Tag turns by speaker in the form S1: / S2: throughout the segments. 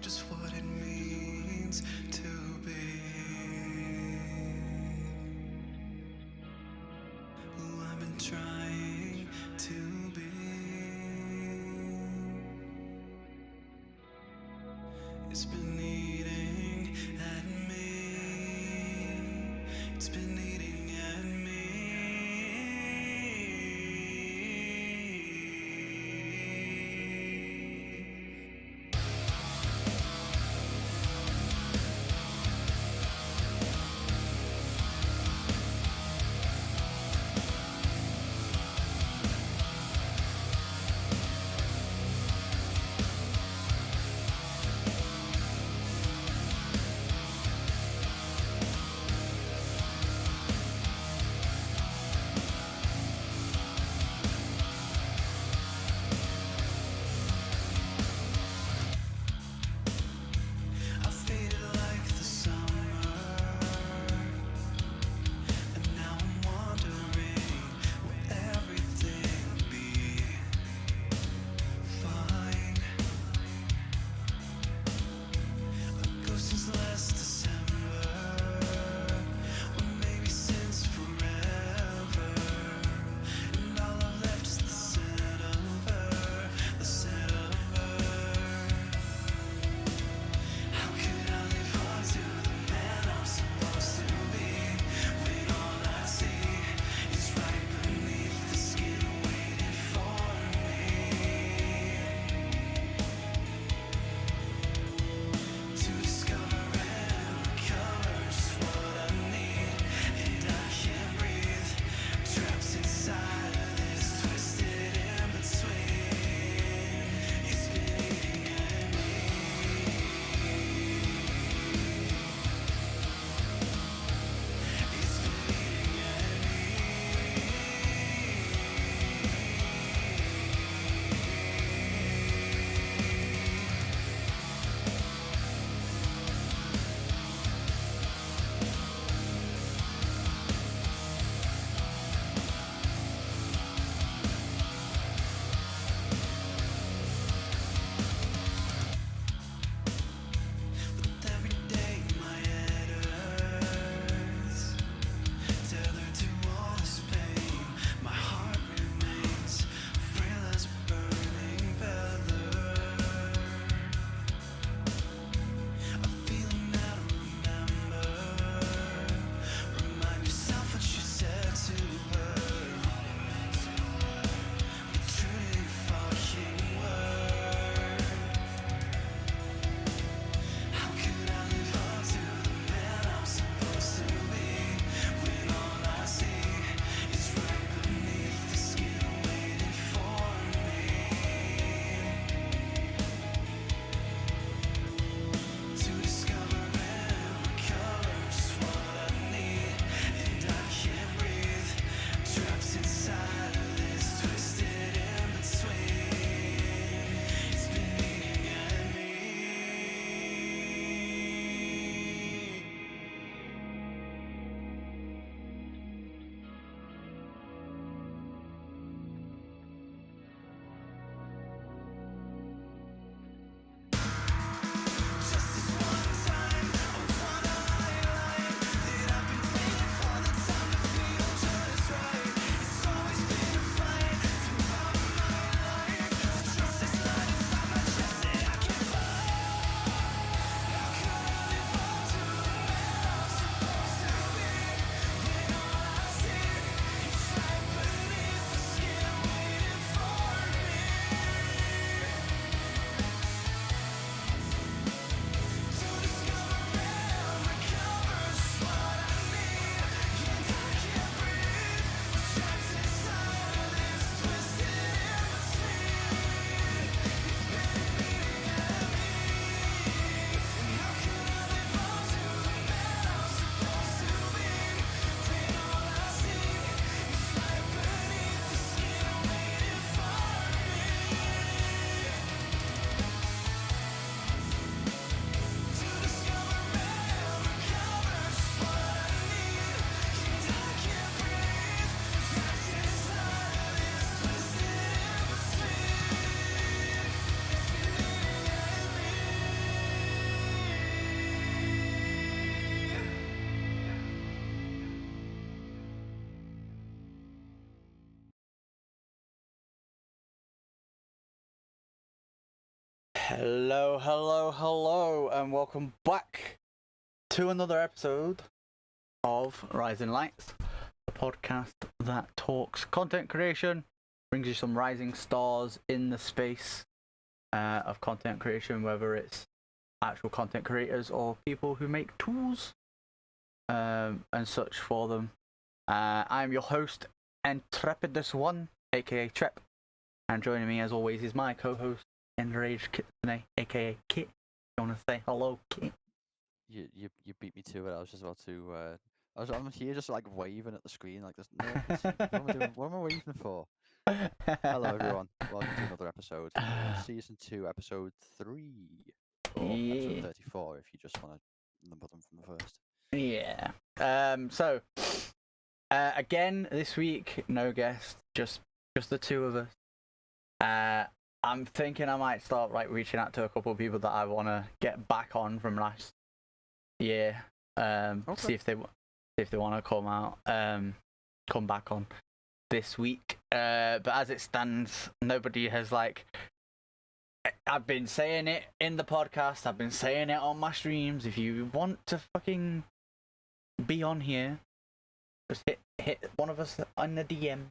S1: just what it means to be who I've been trying to be. It's been eating at me. It's been eating at me.
S2: Hello, hello, hello, and welcome back to another episode of Rising Lights, a podcast that talks content creation, brings you some rising stars in the space of content creation, whether it's actual content creators or people who make tools and such for them. I'm your host, Intrepidus One, aka Trep, and joining me as always is my co-host, Enraged Kitsune, aka Kit. You want to say hello, Kit?
S3: You beat me to it. I was just about to. I'm here just like waving at the screen like this. No one can see. What am I doing? What am I waving for? Hello everyone. Welcome to another episode, season 2, episode 3, or episode 34 if you just want to number them from the first.
S2: Yeah. So again this week, no guest, just the two of us. I'm thinking I might start reaching out to a couple of people that I want to get back on from last year. See if they want to come back on this week. But as it stands, nobody has I've been saying it in the podcast. I've been saying it on my streams. If you want to fucking be on here, just hit one of us on the DM.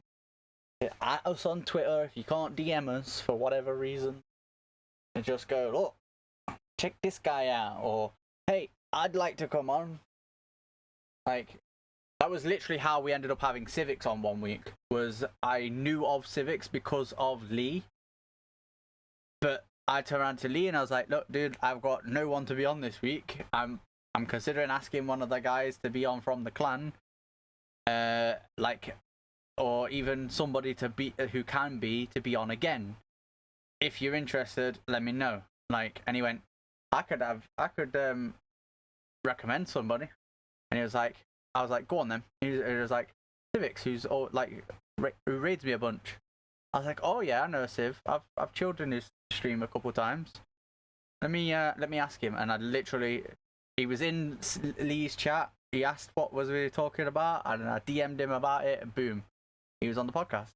S2: At us on Twitter if you can't DM us for whatever reason, and just go, look, check this guy out, or hey, I'd like to come on. That was literally how we ended up having Civics on one week. Was I knew of Civics because of Lee, but I turned around to Lee and I was like, look, dude, I've got no one to be on this week. I'm considering asking one of the guys to be on from the clan, or even somebody who can be on again. If you're interested, let me know. And he went, I could recommend somebody. And he was like, I was like, go on then. He was like, Civics, who raids me a bunch. I was like, oh yeah, I know Civ. I've chilled in his stream a couple times. Let me ask him. And he was in Lee's chat. He asked what was we talking about, and I DM'd him about it, and boom, he was on the podcast.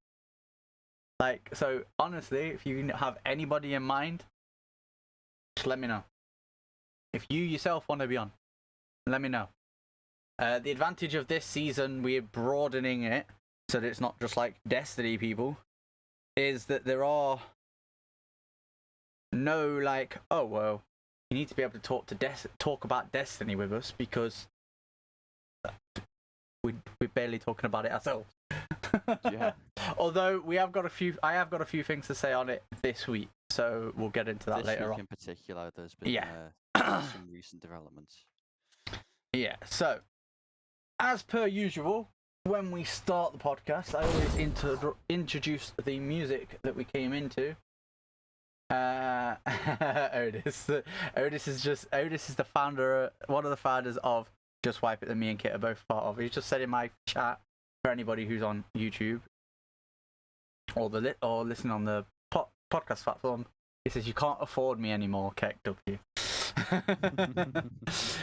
S2: So honestly, if you have anybody in mind, just let me know. If you yourself want to be on, let me know. The advantage of this season, we're broadening it so that it's not just like Destiny people, is that there are no oh well, you need to be able to talk about Destiny with us because we're barely talking about it ourselves.
S3: Yeah.
S2: Although I have got a few things to say on it this week, so we'll get into that later on.
S3: In particular, there's been some recent developments.
S2: Yeah. So, as per usual, when we start the podcast, I always introduce the music that we came into. Otis is the founder, one of the founders of Just Wipe It that me and Kit are both part of. He's just said in my chat, for anybody who's on YouTube or listening on the podcast platform, he says you can't afford me anymore, Keck W.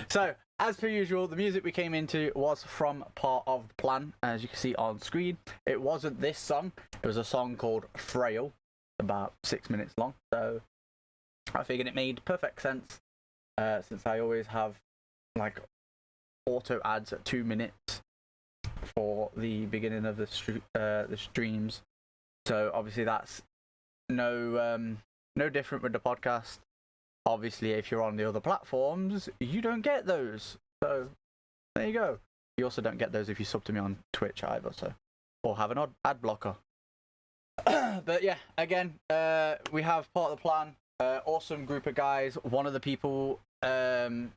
S2: So, as per usual, the music we came into was from part of the plan, as you can see on screen. It wasn't this song. It was a song called Frail, about 6 minutes long. So I figured it made perfect sense, since I always have auto ads at 2 minutes for the beginning of the streams. So obviously that's no different with the podcast. Obviously, if you're on the other platforms, you don't get those. So there you go. You also don't get those if you sub to me on Twitch either. So, or have an ad blocker. But yeah, again, we have part of the plan. Awesome group of guys. One of the people in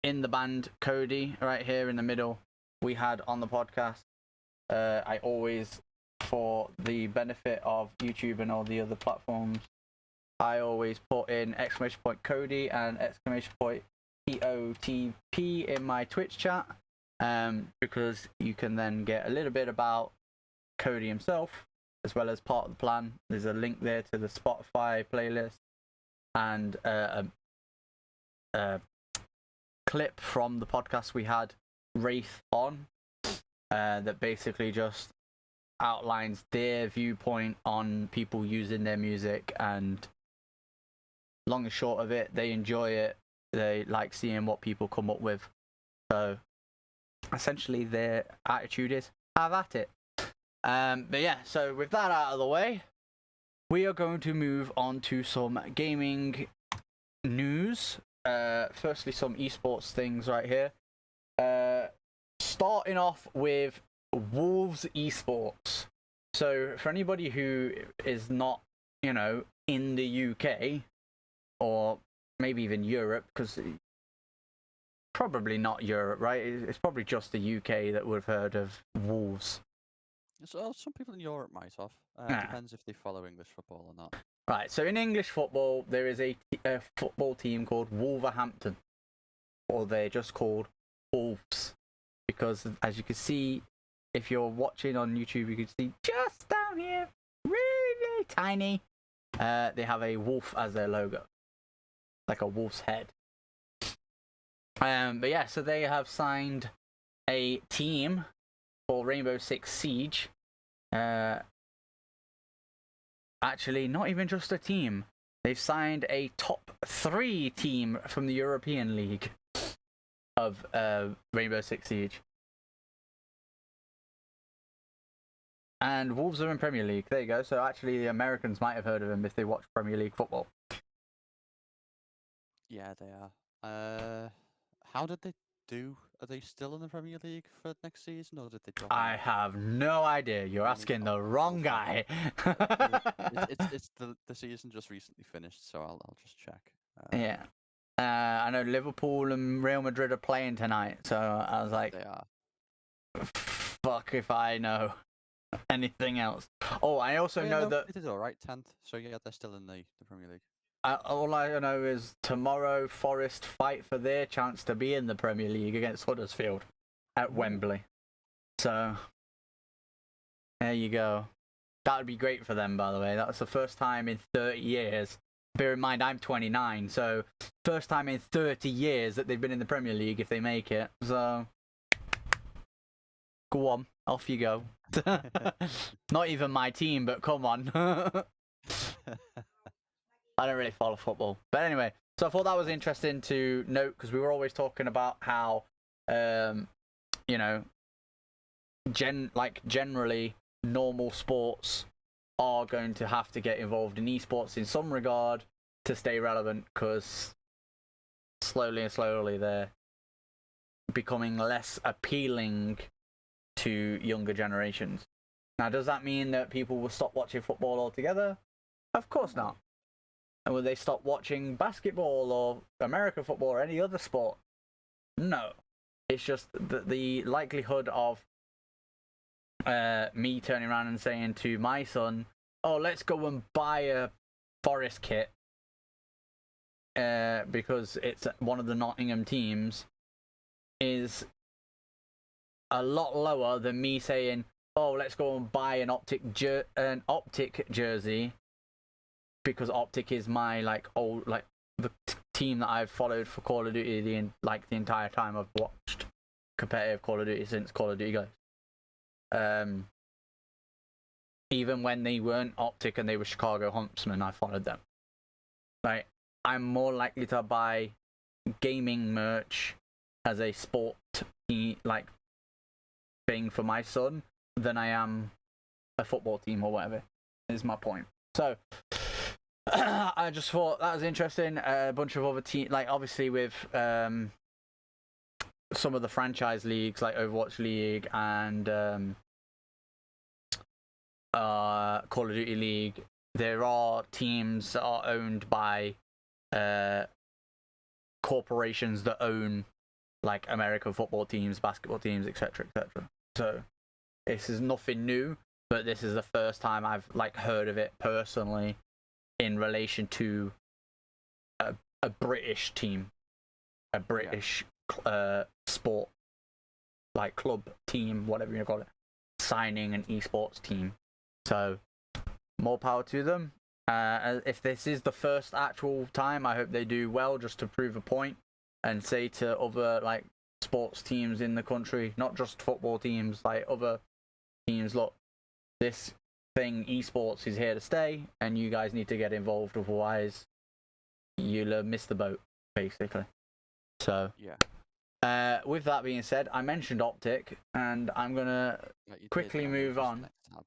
S2: the band, Cody, right here in the middle, we had on the podcast. I always, for the benefit of YouTube and all the other platforms, I always put in !Cody and !POTP in my Twitch chat, because you can then get a little bit about Cody himself, as well as part of the plan. There's a link there to the Spotify playlist and a clip from the podcast we had Wraith on, that basically just outlines their viewpoint on people using their music and long and short of it, they enjoy it. They like seeing what people come up with. So essentially their attitude is have at it. But yeah, so with that out of the way, we are going to move on to some gaming news. Firstly, some esports things right here. Starting off with Wolves Esports. So for anybody who is not, in the UK or maybe even Europe, because probably not Europe, right? It's probably just the UK that would have heard of Wolves.
S3: So some people in Europe might have. Depends if they follow English football or not.
S2: Right, so in English football, there is a football team called Wolverhampton, or they're just called Wolves, because as you can see, if you're watching on YouTube, you can see just down here, really, really tiny, they have a wolf as their logo, like a wolf's head. But yeah, so they have signed a team for Rainbow Six Siege. Actually, not even just a team. They've signed a top 3 team from the European League of Rainbow Six Siege. And Wolves are in Premier League. There you go. So actually, the Americans might have heard of them if they watch Premier League football.
S3: Yeah, they are. How did they do? Are they still in the Premier League for next season, or did they drop
S2: I
S3: out?
S2: have no idea. You're asking the wrong guy.
S3: It's the season just recently finished, so I'll just check.
S2: Yeah. I know Liverpool and Real Madrid are playing tonight, so I was like,
S3: They are.
S2: fuck if I know anything else. Oh, I also know that
S3: It is all right, 10th. So yeah, they're still in the Premier League.
S2: all I know is tomorrow Forest fight for their chance to be in the Premier League against Huddersfield at Wembley. So there you go. That would be great for them, by the way. That's the first time in 30 years. Bear in mind, I'm 29, so first time in 30 years that they've been in the Premier League if they make it. So go on, off you go. Not even my team, but come on. I don't really follow football. But anyway, so I thought that was interesting to note, because we were always talking about how, generally normal sports are going to have to get involved in esports in some regard to stay relevant, because slowly and slowly they're becoming less appealing to younger generations. Now, does that mean that people will stop watching football altogether? Of course not. And will they stop watching basketball or American football or any other sport? No. It's just the likelihood of me turning around and saying to my son, oh, let's go and buy a Forest kit because it's one of the Nottingham teams, is a lot lower than me saying, oh, let's go and buy an Optic jersey, because Optic is my the team that I've followed for Call of Duty the entire time I've watched competitive Call of Duty since Call of Duty goes. Even when they weren't Optic and they were Chicago Huntsmen, I followed them. Like, I'm more likely to buy gaming merch as a sport thing for my son than I am a football team or whatever, is my point. So I just thought that was interesting. A bunch of other teams, obviously with some of the franchise leagues like Overwatch League and Call of Duty League, there are teams that are owned by corporations that own American football teams, basketball teams, etc., etc. So this is nothing new, but this is the first time I've heard of it personally in relation to a British team, a British sport club team, whatever you call it, signing an esports team. So more power to them. If this is the first actual time, I hope they do well, just to prove a point and say to other sports teams in the country, not just football teams, other teams, look, this thing esports is here to stay and you guys need to get involved, otherwise you'll miss the boat, basically. So,
S3: Yeah.
S2: with that being said, I mentioned Optic, and I'm gonna
S3: Yeah, you
S2: quickly
S3: did,
S2: move
S3: just
S2: on.
S3: next tab.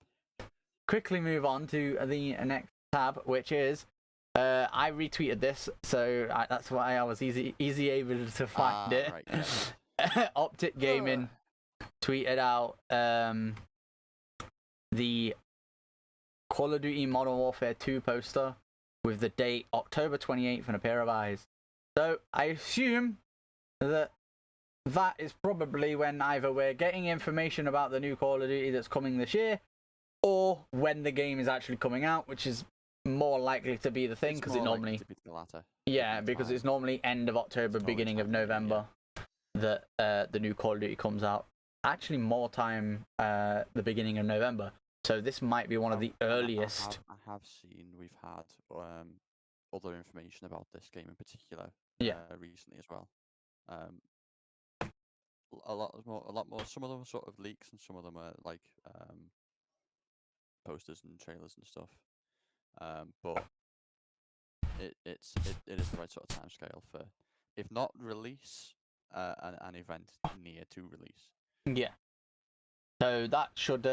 S2: Quickly move on to the next tab, which is I retweeted this, so that's why I was easy able to find it.
S3: Right, yeah.
S2: Optic Gaming tweeted out the Call of Duty Modern Warfare 2 poster with the date October 28th and a pair of eyes. So I assume that is probably when either we're getting information about the new Call of Duty that's coming this year, or when the game is actually coming out, which is more likely to be the thing, because it normally,
S3: the latter,
S2: yeah, because it's normally end of October, beginning of November, that the new Call of Duty comes out. Actually, more time the beginning of November. So this might be one of the earliest.
S3: I have seen we've had other information about this game in particular. Recently as well. A lot more. Some of them are sort of leaks, and some of them are like posters and trailers and stuff. But it is the right sort of timescale for, if not release, an event near to release.
S2: Yeah. So that should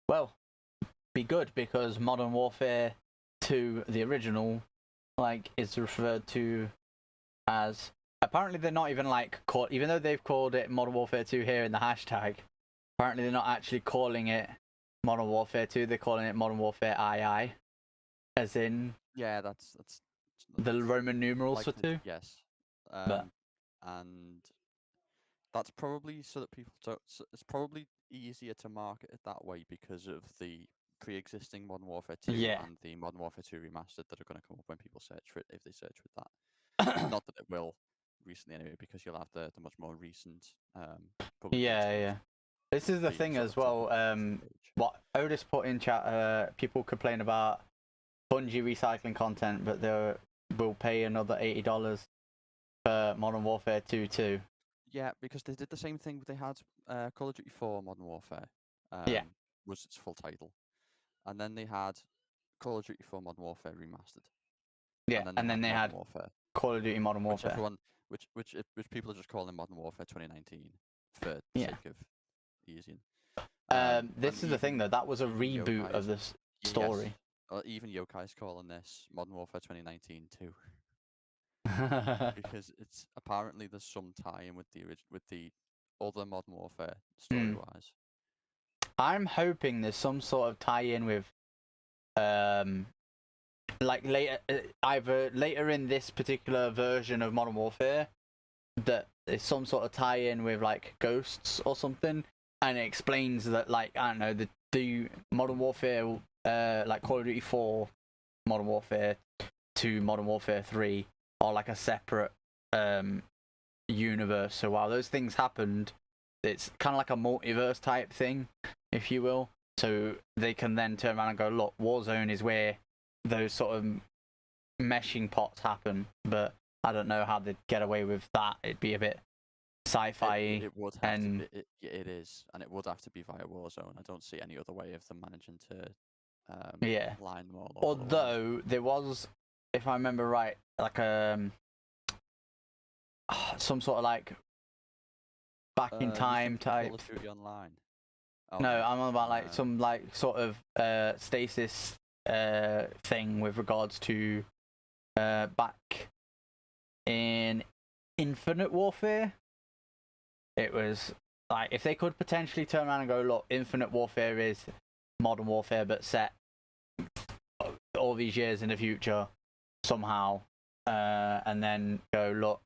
S2: well be good, because Modern Warfare 2, the original, like, is referred to as, apparently they're not even like called, even though they've called it Modern Warfare 2 here in the hashtag, apparently they're not actually calling it Modern Warfare 2, they're calling it Modern Warfare II, as in
S3: that's
S2: the Roman numerals for 2.
S3: Yes.
S2: But
S3: and that's probably so that people don't. So it's probably easier to market it that way because of the pre-existing Modern Warfare 2 and the Modern Warfare 2 remastered that are going to come up when people search for it, if they search with that. Not that it will recently anyway, because you'll have the much more recent.
S2: Yeah. This is the thing as well. What Otis put in chat, people complain about Bungie recycling content, but they will pay another $80 for Modern Warfare 2 too.
S3: Yeah, because they did the same thing. They had Call of Duty 4 Modern Warfare. Was its full title, and then they had Call of Duty 4 Modern Warfare Remastered.
S2: Yeah, and then they had
S3: Warfare.
S2: Call of Duty Modern Warfare,
S3: which people are just calling Modern Warfare 2019 for sake of easing.
S2: This is the thing, though. That was a reboot of this story.
S3: Yes. Even Yokai's calling this Modern Warfare 2019 too. Because it's apparently there's some tie-in with the other Modern Warfare story-wise.
S2: I'm hoping there's some sort of tie-in with, like either later in this particular version of Modern Warfare, that there's some sort of tie-in with like ghosts or something, and it explains that, like, I don't know, the Modern Warfare, like Call of Duty 4, Modern Warfare 2, Modern Warfare 3. Or like a separate universe. So while those things happened, it's kind of like a multiverse type thing, if you will. So they can then turn around and go, look, Warzone is where those sort of meshing pots happen. But I don't know how they'd get away with that. It'd be a bit sci-fi.
S3: It would have to be, it is, and it would have to be via Warzone. I don't see any other way of them managing to line them all up.
S2: Although there was, if I remember right, like some sort of like back in time type.
S3: Call of Duty Online.
S2: No, I'm on about like some like sort of stasis thing with regards to back in Infinite Warfare. It was like, if they could potentially turn around and go, look, Infinite Warfare is Modern Warfare but set all these years in the future somehow, and then go, look,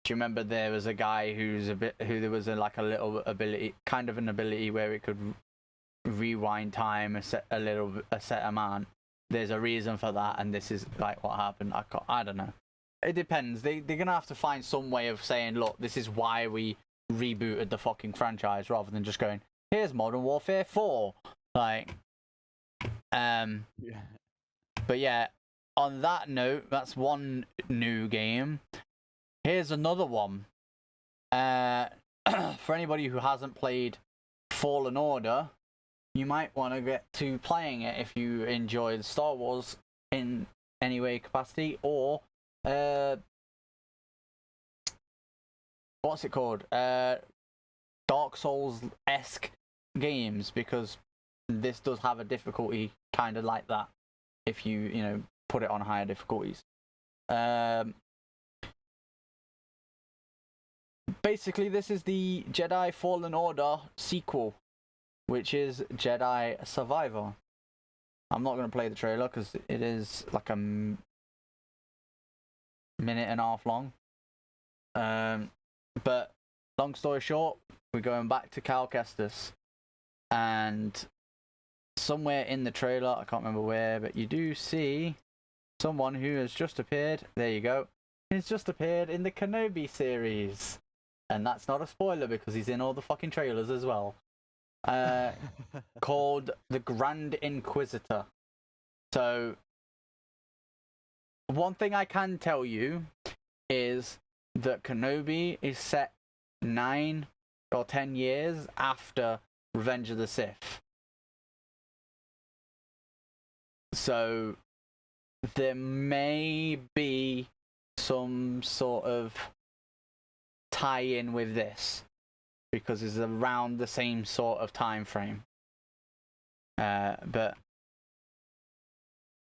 S2: do you remember there was a guy who there was a little ability, kind of an ability where it could rewind time a set amount. There's a reason for that, and this is like what happened. I don't know. It depends. They're gonna have to find some way of saying, look, this is why we rebooted the fucking franchise, rather than just going, here's Modern Warfare 4. Like, but yeah. On that note, that's one new game. Here's another one. For anybody who hasn't played Fallen Order, you might want to get to playing it if you enjoy the Star Wars in any way capacity, or what's it called? Dark Souls-esque games, because this does have a difficulty kind of like that if you put it on higher difficulties. Basically, this is the Jedi Fallen Order sequel, which is Jedi Survivor. I'm not going to play the trailer because it is like a minute and a half long. But long story short, we're going back to Cal Kestis, and somewhere in the trailer, I can't remember where, but you do see someone who has just appeared. There you go. He's just appeared in the Kenobi series, and that's not a spoiler because he's in all the fucking trailers as well. Called the Grand Inquisitor. So, one thing I can tell you is that Kenobi is set 9 or 10 years after Revenge of the Sith. So, there may be some sort of tie-in with this, because it's around the same sort of time frame. But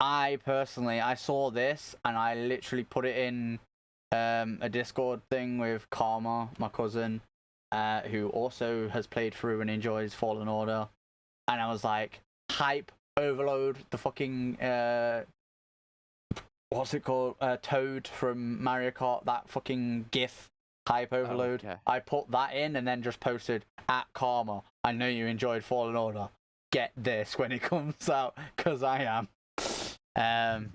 S2: I personally, I saw this and I literally put it in a Discord thing with Karma, my cousin, who also has played through and enjoys Fallen Order, and I was like, hype overload, the fucking what's it called, Toad from Mario Kart, that fucking GIF, hype overload.
S3: Okay.
S2: I put that in and then just posted at Karma, I know you enjoyed Fallen Order, get this when it comes out, because I am. And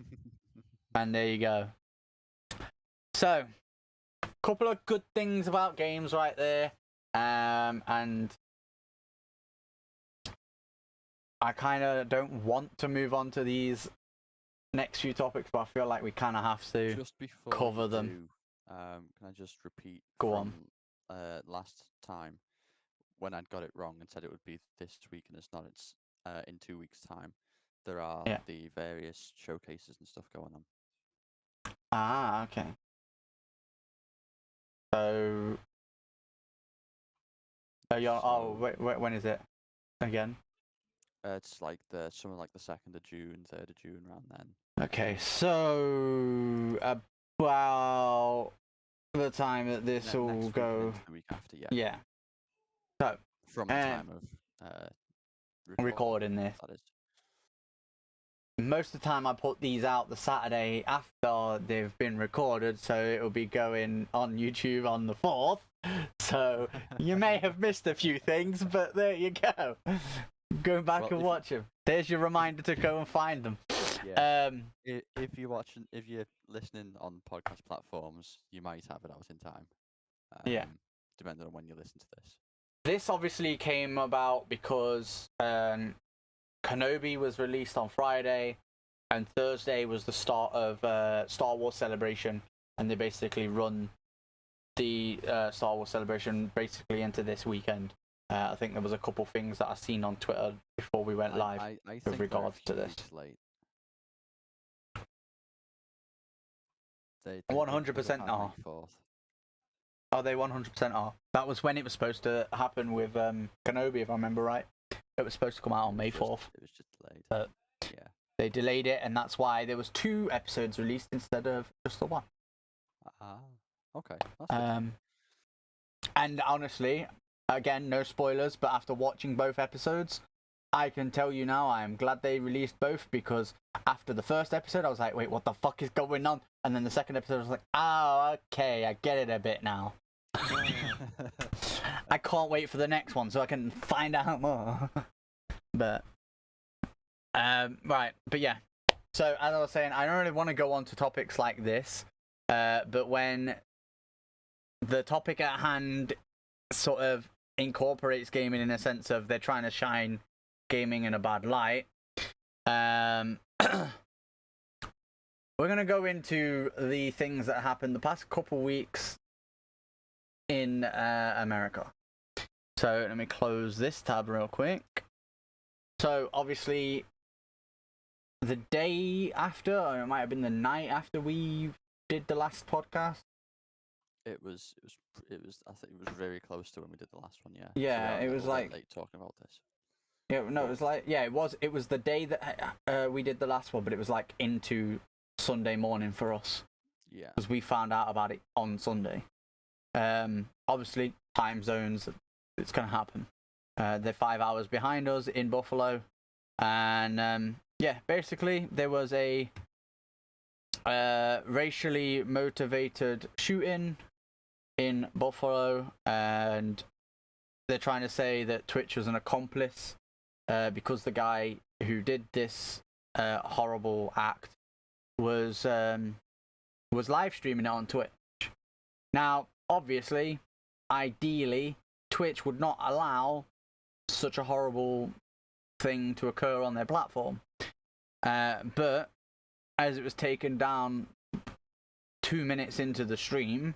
S2: there you go. So, couple of good things about games right there. And I kind of don't want to move on to these next few topics, but I feel like we kind of have to
S3: Just before
S2: cover
S3: you
S2: them.
S3: do, can I just repeat
S2: Go on.
S3: last time when I'd got it wrong and said it would be this week and it's not, it's in 2 weeks' time. There are the various showcases and stuff going on.
S2: Ah, okay. So, wait, when is it again?
S3: It's like something like the 2nd of June, 3rd of June, around then.
S2: Okay, so about the time that this will
S3: Next week and
S2: go.
S3: into the week after, yeah.
S2: Yeah. So,
S3: From the time of
S2: recording this.
S3: That is.
S2: Most of the time I put these out the Saturday after they've been recorded, so it'll be going on YouTube on the 4th. So you may have missed a few things, but there you go. Go back and watch them. There's your reminder to go and find them.
S3: Yeah. If you're listening on podcast platforms, you might have it out in time. Depending on when you listen to this.
S2: This obviously came about because Kenobi was released on Friday, and Thursday was the start of Star Wars Celebration, and they basically run the Star Wars Celebration basically into this weekend. I think there was a couple things that I seen on Twitter before we went live with regards to this.
S3: They
S2: 100% are. Oh, they 100% are. That was when it was supposed to happen with Kenobi, if I remember right. It was supposed to come out on May 4th.
S3: It was just delayed.
S2: But
S3: yeah.
S2: They delayed it, and that's why there was 2 episodes released instead of just the 1.
S3: Okay. That's
S2: and honestly, again, no spoilers, but after watching both episodes, I can tell you now I am glad they released both, because after the first episode, I was like, wait, what the fuck is going on? And then the second episode, I was like, oh, okay, I get it a bit now. I can't wait for the next one so I can find out more. But right, but yeah. So as I was saying, I don't really want to go on to topics like this, but when the topic at hand sort of incorporates gaming in a sense of they're trying to shine gaming in a bad light, we're gonna go into the things that happened the past couple weeks in America. So let me close this tab real quick. So obviously the day after, or it might have been the night after we did the last podcast.
S3: It was. I think it was very close to when we did the last one. Yeah.
S2: Yeah,
S3: so we
S2: it
S3: are
S2: was
S3: a little
S2: like
S3: bit late talking about this.
S2: Yeah, no, it was like it was the day that we did the last one, but it was like into Sunday morning for us
S3: Yeah.
S2: because we found out about it on Sunday. Obviously, time zones, it's gonna happen. They're 5 hours behind us in Buffalo, and yeah, basically there was a racially motivated shooting in Buffalo, and they're trying to say that Twitch was an accomplice. Because the guy who did this horrible act was live streaming it on Twitch. Now, obviously, ideally, Twitch would not allow such a horrible thing to occur on their platform. But as it was taken down 2 minutes into the stream,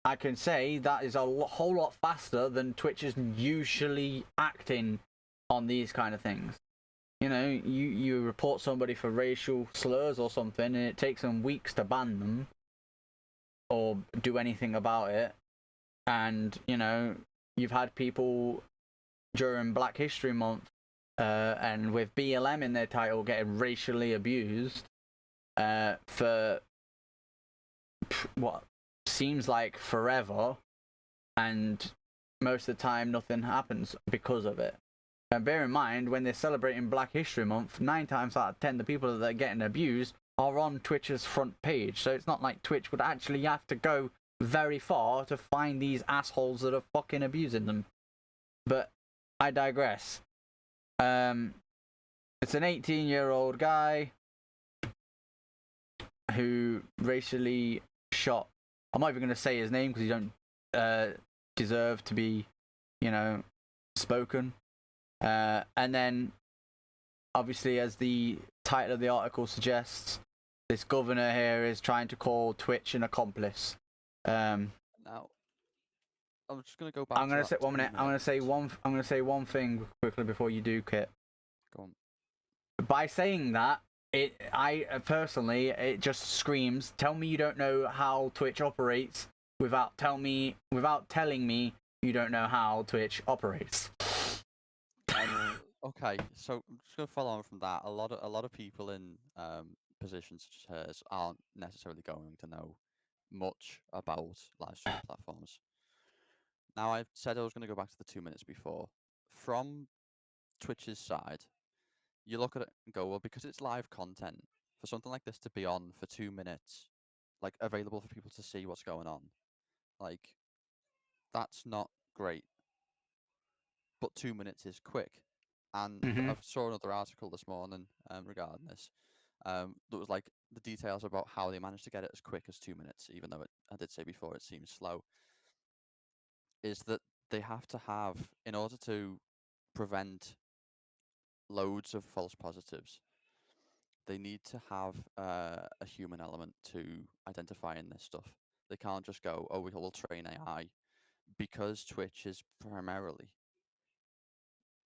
S2: I can say that is a whole lot faster than Twitch is usually acting on these kind of things. You know, you report somebody for racial slurs or something, and it takes them weeks to ban them or do anything about it. And, you know, you've had people during Black History Month and with BLM in their title getting racially abused for what seems like forever, and most of the time nothing happens because of it. And bear in mind, when they're celebrating Black History Month, 9 times out of 10, the people that are getting abused are on Twitch's front page. So it's not like Twitch would actually have to go very far to find these assholes that are fucking abusing them. But I digress. It's an 18-year-old guy who racially shot. I'm not even going to say his name because he don't deserve to be, you know, spoken. And then, obviously, as the title of the article suggests, this governor here is trying to call Twitch an accomplice.
S3: Now, I'm just gonna go back.
S2: I'm gonna say 1 minute. I'm gonna say one thing quickly before you do, Kit.
S3: Go on.
S2: By saying that, I personally, it just screams. Tell me you don't know how Twitch operates without telling me you don't know how Twitch operates.
S3: Okay, so I'm just gonna follow on from that. A lot of people in positions such as hers aren't necessarily going to know much about live streaming platforms. Now, I said I was going to go back to the 2 minutes before. From Twitch's side, you look at it and go, well, because it's live content, for something like this to be on for 2 minutes, like available for people to see what's going on, like that's not great. But 2 minutes is quick. And I saw another article this morning regarding this. That was like the details about how they managed to get it as quick as 2 minutes, even though I did say before it seems slow. Is that they have to have, in order to prevent loads of false positives, they need to have a human element to identifying this stuff. They can't just go, oh, we'll train AI, because Twitch is primarily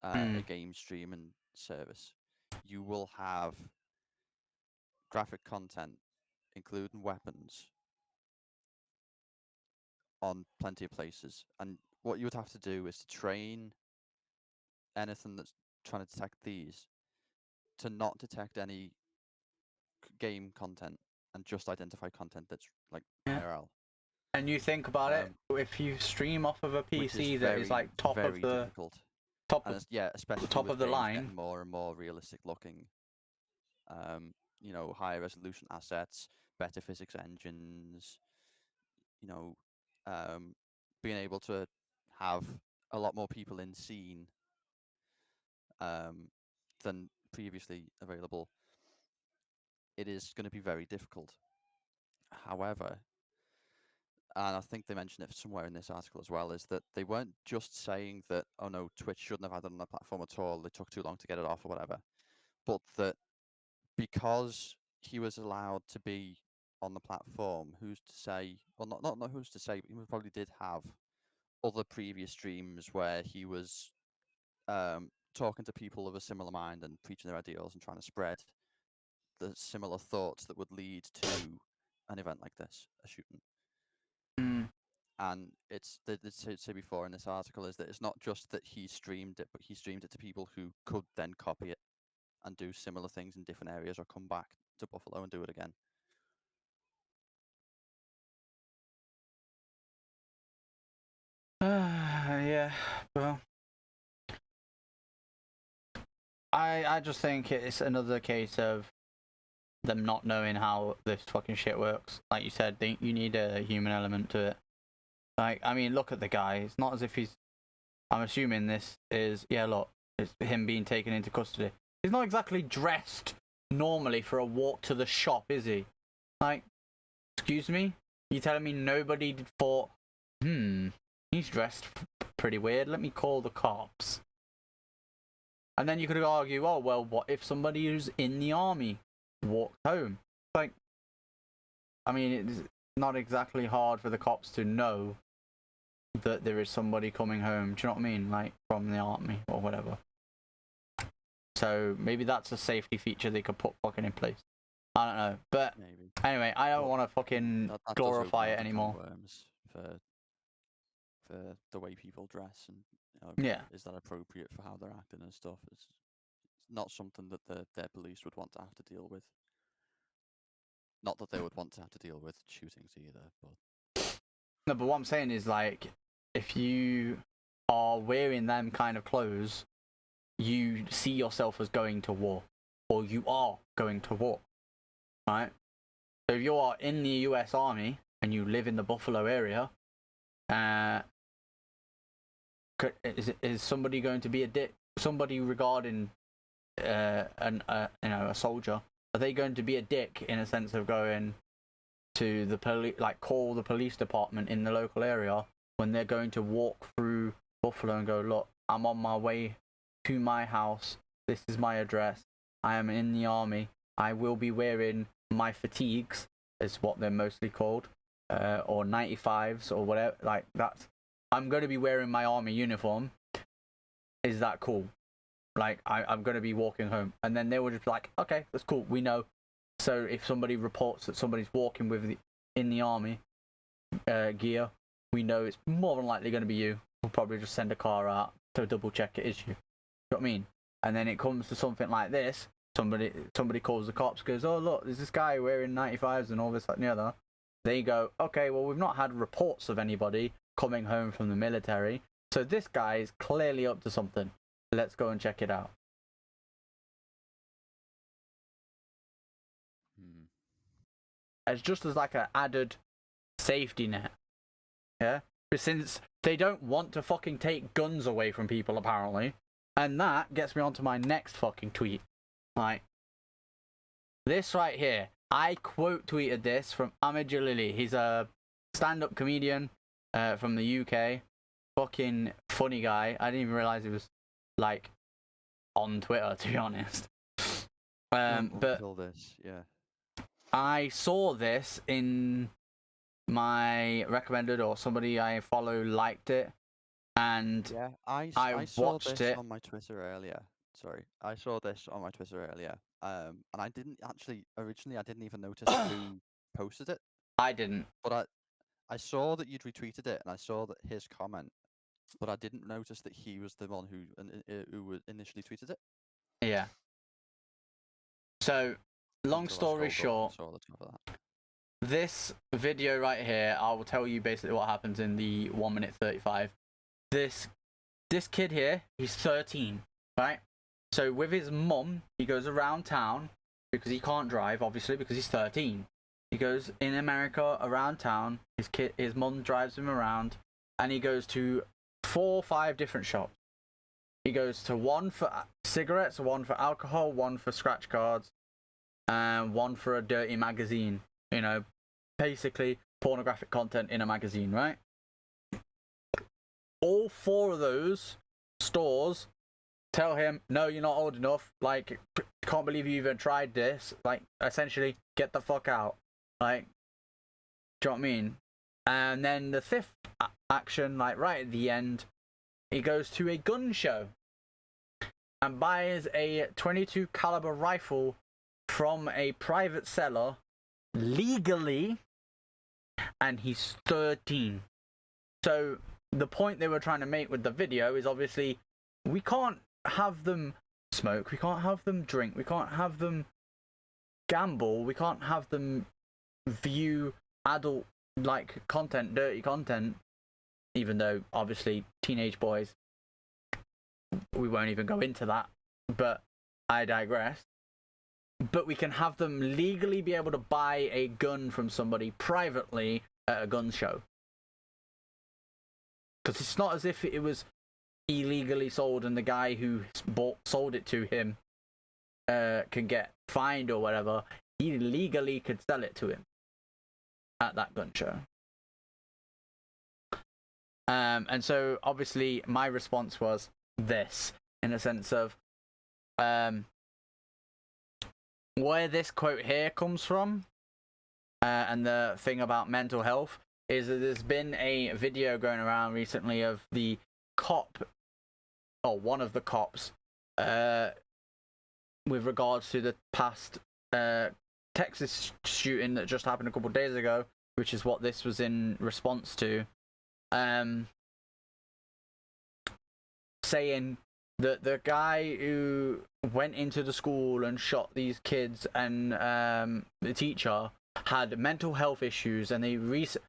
S3: a game streaming service. You will have graphic content, including weapons, on plenty of places. And what you would have to do is to train anything that's trying to detect these to not detect any game content and just identify content that's like IRL.
S2: And you think about it, if you stream off of a PC that is like
S3: very difficult. Especially
S2: top
S3: with
S2: of the
S3: games
S2: line,
S3: getting more and more realistic looking. You know, higher resolution assets, better physics engines. You know, being able to have a lot more people in scene than previously available. It is going to be very difficult. However, and I think they mentioned it somewhere in this article as well, is that they weren't just saying that, oh no, Twitch shouldn't have had it on the platform at all, they took too long to get it off or whatever, but that because he was allowed to be on the platform, who's to say, well, not who's to say, but he probably did have other previous streams where he was talking to people of a similar mind and preaching their ideals and trying to spread the similar thoughts that would lead to an event like this, a shooting.
S2: Mm.
S3: And it's they say before in this article is that it's not just that he streamed it, but he streamed it to people who could then copy it and do similar things in different areas or come back to Buffalo and do it again.
S2: Yeah, well, I just think it's another case of them not knowing how this fucking shit works. Like you said, you need a human element to it. Like, I mean, look at the guy. It's not as if he's... I'm assuming this is... Yeah, look. It's him being taken into custody. He's not exactly dressed normally for a walk to the shop, is he? Like, excuse me? You telling me nobody thought, he's dressed pretty weird. Let me call the cops. And then you could argue, oh, well, what if somebody who's in the army walked home? Like, I mean, it's not exactly hard for the cops to know that there is somebody coming home. Do you know what I mean? Like, from the army or whatever. So maybe that's a safety feature they could put fucking in place. I don't know. But
S3: Maybe.
S2: anyway, I don't want to fucking
S3: That
S2: glorify
S3: does
S2: it
S3: open
S2: anymore.
S3: worms for the way people dress and
S2: Yeah.
S3: is that appropriate for how they're acting and stuff? It's not something that their police would want to have to deal with. Not that they would want to have to deal with shootings either, but
S2: No, but what I'm saying is, like, if you are wearing them kind of clothes, you see yourself as going to war, or you are going to war, right? So if you are in the US Army and you live in the Buffalo area, is somebody going to be a dick? Somebody regarding a soldier, are they going to be a dick in a sense of going to the police, like call the police department in the local area when they're going to walk through Buffalo and go, look, I'm on my way to my house, this is my address, I am in the army, I will be wearing my fatigues, is what they're mostly called, or 95s or whatever, like that's, I'm going to be wearing my army uniform, is that cool? Like, I'm going to be walking home. And then they were just like, okay, that's cool, we know. So if somebody reports that somebody's walking with in the army gear, we know it's more than likely going to be you. We'll probably just send a car out to double check it is you. You know what I mean? And then it comes to something like this. Somebody calls the cops, goes, oh, look, there's this guy wearing 95s and all this, that, and the other. They go, okay, well, we've not had reports of anybody coming home from the military. So this guy is clearly up to something. Let's go and check it out. It's just as like an added safety net. Yeah? But since they don't want to fucking take guns away from people, apparently. And that gets me onto my next fucking tweet. Like, this right here. I quote tweeted this from Ahmed Jalili. He's a stand-up comedian from the UK. Fucking funny guy. I didn't even realize he was, like, on Twitter, to be honest. But
S3: all this, yeah.
S2: I saw this in my recommended, or somebody I follow liked it, and
S3: yeah, I saw
S2: watched
S3: this
S2: it
S3: on my Twitter earlier. Sorry, I saw this on my Twitter earlier. And I didn't actually originally. I didn't even notice who posted it.
S2: I didn't.
S3: But I saw that you'd retweeted it, and I saw that his comment, but I didn't notice that he was the one who initially tweeted it.
S2: Yeah. So, long story short,
S3: saw the top of that.
S2: This video right here, I will tell you basically what happens in the 1 minute 35. This kid here, he's 13, right? So with his mum, he goes around town because he can't drive, obviously, because he's 13. He goes in America around town. His mum drives him around, and he goes to 4 or 5 different shops. He goes to one for cigarettes, one for alcohol, one for scratch cards, and one for a dirty magazine. You know, basically pornographic content in a magazine, right? All 4 of those stores tell him, no, you're not old enough. Like, can't believe you even tried this. Like, essentially, get the fuck out. Like, do you know what I mean? And then the 5th action, like right at the end, he goes to a gun show and buys a .22 caliber rifle from a private seller legally, and he's 13. So the point they were trying to make with the video is obviously we can't have them smoke, we can't have them drink, we can't have them gamble, we can't have them view adult like content, dirty content, even though obviously teenage boys, we won't even go into that, but I digress. But we can have them legally be able to buy a gun from somebody privately at a gun show. Because it's not as if it was illegally sold and the guy who sold it to him can get fined or whatever. He legally could sell it to him at that gun show. And so obviously my response was this, in a sense of where this quote here comes from, and the thing about mental health is that there's been a video going around recently of the cop, or one of the cops, with regards to the past Texas shooting that just happened a couple of days ago, which is what this was in response to, saying that the guy who went into the school and shot these kids and the teacher had mental health issues, and they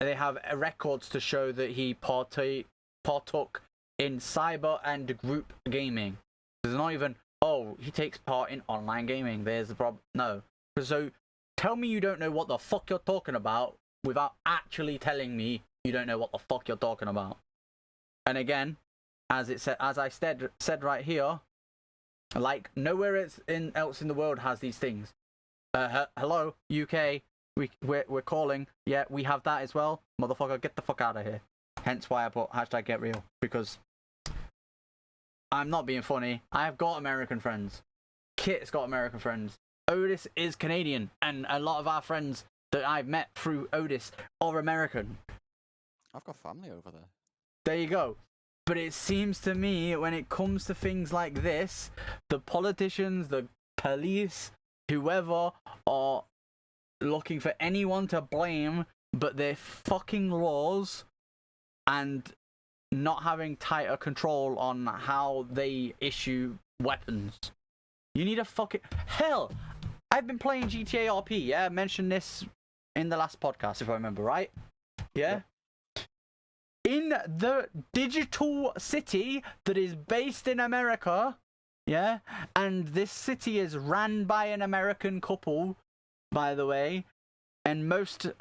S2: have records to show that he partook in cyber and group gaming. There's not even, oh, he takes part in online gaming. There's the problem. No. So tell me you don't know what the fuck you're talking about without actually telling me you don't know what the fuck you're talking about. And again, as I said right here, like nowhere else in the world has these things. Hello, UK, we're calling. Yeah, we have that as well. Motherfucker, get the fuck out of here. Hence why I put hashtag get real, because I'm not being funny. I have got American friends. Kit's got American friends. Otis is Canadian, and a lot of our friends that I've met through Otis are American.
S3: I've got family over there.
S2: There you go. But it seems to me, when it comes to things like this, the politicians, the police, whoever, are looking for anyone to blame but their fucking laws and not having tighter control on how they issue weapons. You need a fucking... Hell, I've been playing GTA RP, yeah? I mentioned this in the last podcast, if I remember right. Yeah? In the digital city that is based in America, yeah? And this city is ran by an American couple, by the way. And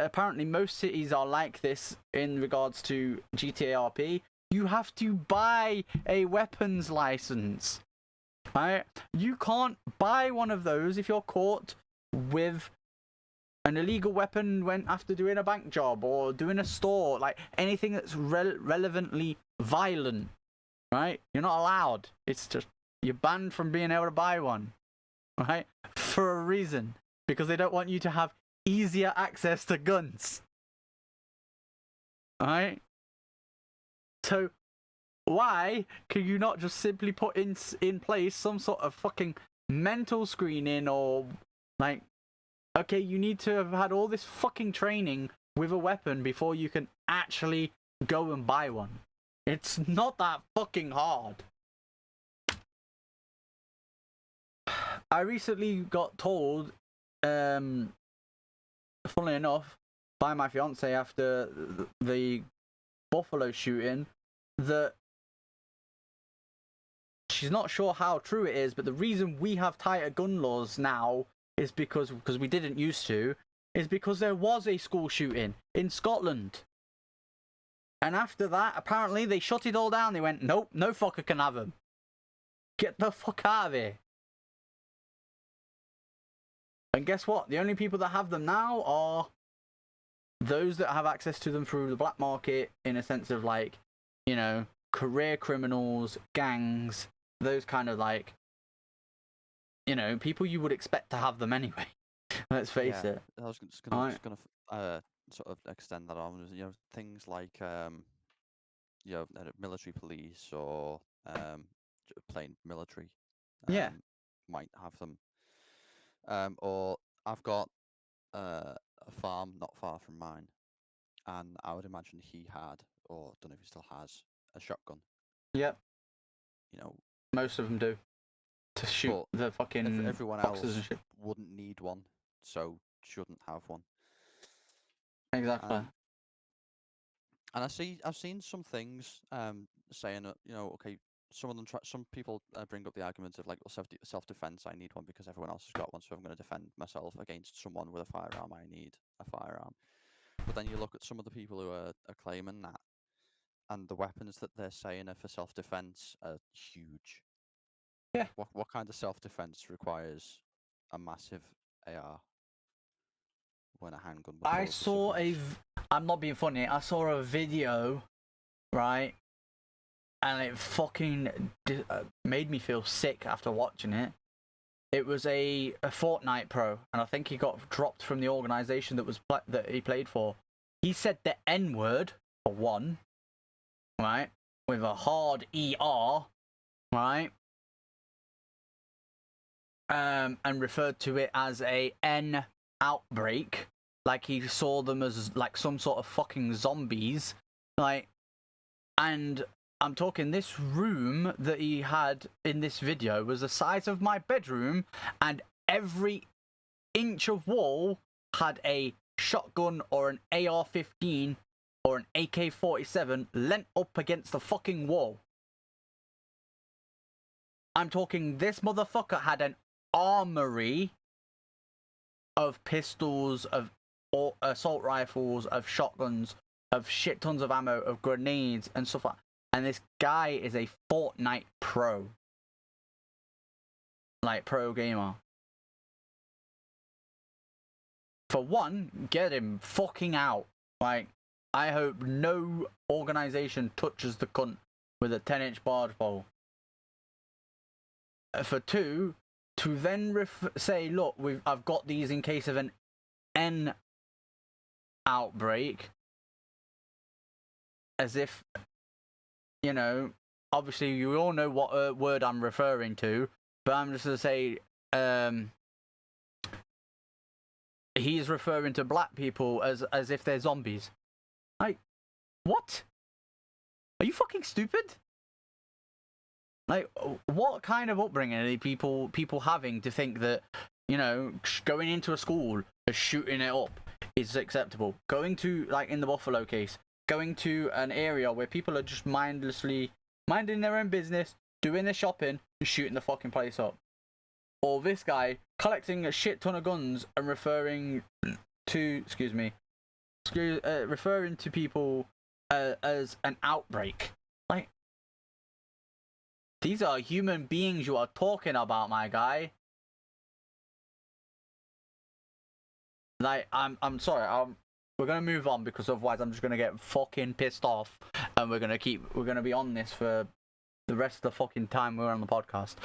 S2: apparently most cities are like this in regards to GTA RP. You have to buy a weapons license, right? You can't buy one of those if you're caught with an illegal weapon after doing a bank job or doing a store, like anything that's relevantly violent, right? You're not allowed. It's just, you're banned from being able to buy one, right? For a reason, because they don't want you to have easier access to guns, right? So why can you not just simply put in place some sort of fucking mental screening, or like, okay, you need to have had all this fucking training with a weapon before you can actually go and buy one. It's not that fucking hard. I recently got told, funnily enough, by my fiance after the Buffalo shooting, that she's not sure how true it is, but the reason we have tighter gun laws now is because we didn't used to, is because there was a school shooting in Scotland. And after that, apparently, they shut it all down. They went, nope, no fucker can have them. Get the fuck out of here. And guess what? The only people that have them now are those that have access to them through the black market, in a sense of like, you know, career criminals, gangs, those kind of like, you know, people you would expect to have them anyway. Let's face it.
S3: I was just gonna sort of extend that on. You know, things like you know, military police or plain military.
S2: Yeah.
S3: Might have them. Or I've got a farm not far from mine, and I would imagine he had, or don't know if he still has, a shotgun.
S2: Yep,
S3: You know,
S2: most of them do to shoot
S3: but
S2: the fucking
S3: everyone
S2: boxes and
S3: else
S2: shit.
S3: wouldn't need one, so shouldn't have one.
S2: Exactly.
S3: And I've seen some things saying that, you know, okay, some of them some people bring up the argument of like, well, self defense, I need one because everyone else has got one, so if I'm going to defend myself against someone with a firearm, I need a firearm. But then you look at some of the people who are claiming that, and the weapons that they're saying are for self defense are huge.
S2: Yeah.
S3: What kind of self defense requires a massive AR when a handgun would
S2: I
S3: kill the
S2: saw
S3: civilians?
S2: I'm not being funny. I saw a video, right, and it fucking made me feel sick after watching it. It was a Fortnite pro, and I think he got dropped from the organization that he played for. He said the N word for one, right, with a hard ER, right, and referred to it as a N outbreak, like he saw them as like some sort of fucking zombies, like, and I'm talking this room that he had in this video was the size of my bedroom, and every inch of wall had a shotgun or an AR-15 or an AK-47 leant up against the fucking wall. I'm talking this motherfucker had an armory of pistols, of assault rifles, of shotguns, of shit tons of ammo, of grenades and stuff like that. And this guy is a Fortnite pro. Like, pro gamer. For one, get him fucking out. Like, I hope no organization touches the cunt with a 10-inch barge pole. For two, to then say, look, I've got these in case of an N outbreak, as if, you know, obviously you all know what word I'm referring to, but I'm just going to say, he's referring to black people as if they're zombies. Like, what? Are you fucking stupid? Like, what kind of upbringing are people having to think that, you know, going into a school and shooting it up is acceptable? Going to, like in the Buffalo case, going to an area where people are just mindlessly minding their own business, doing their shopping, and shooting the fucking place up. Or this guy collecting a shit ton of guns and referring to, referring to people as an outbreak. Like, these are human beings you are talking about, my guy. Like, I'm sorry, we're gonna move on because otherwise I'm just gonna get fucking pissed off, and we're gonna be on this for the rest of the fucking time we're on the podcast.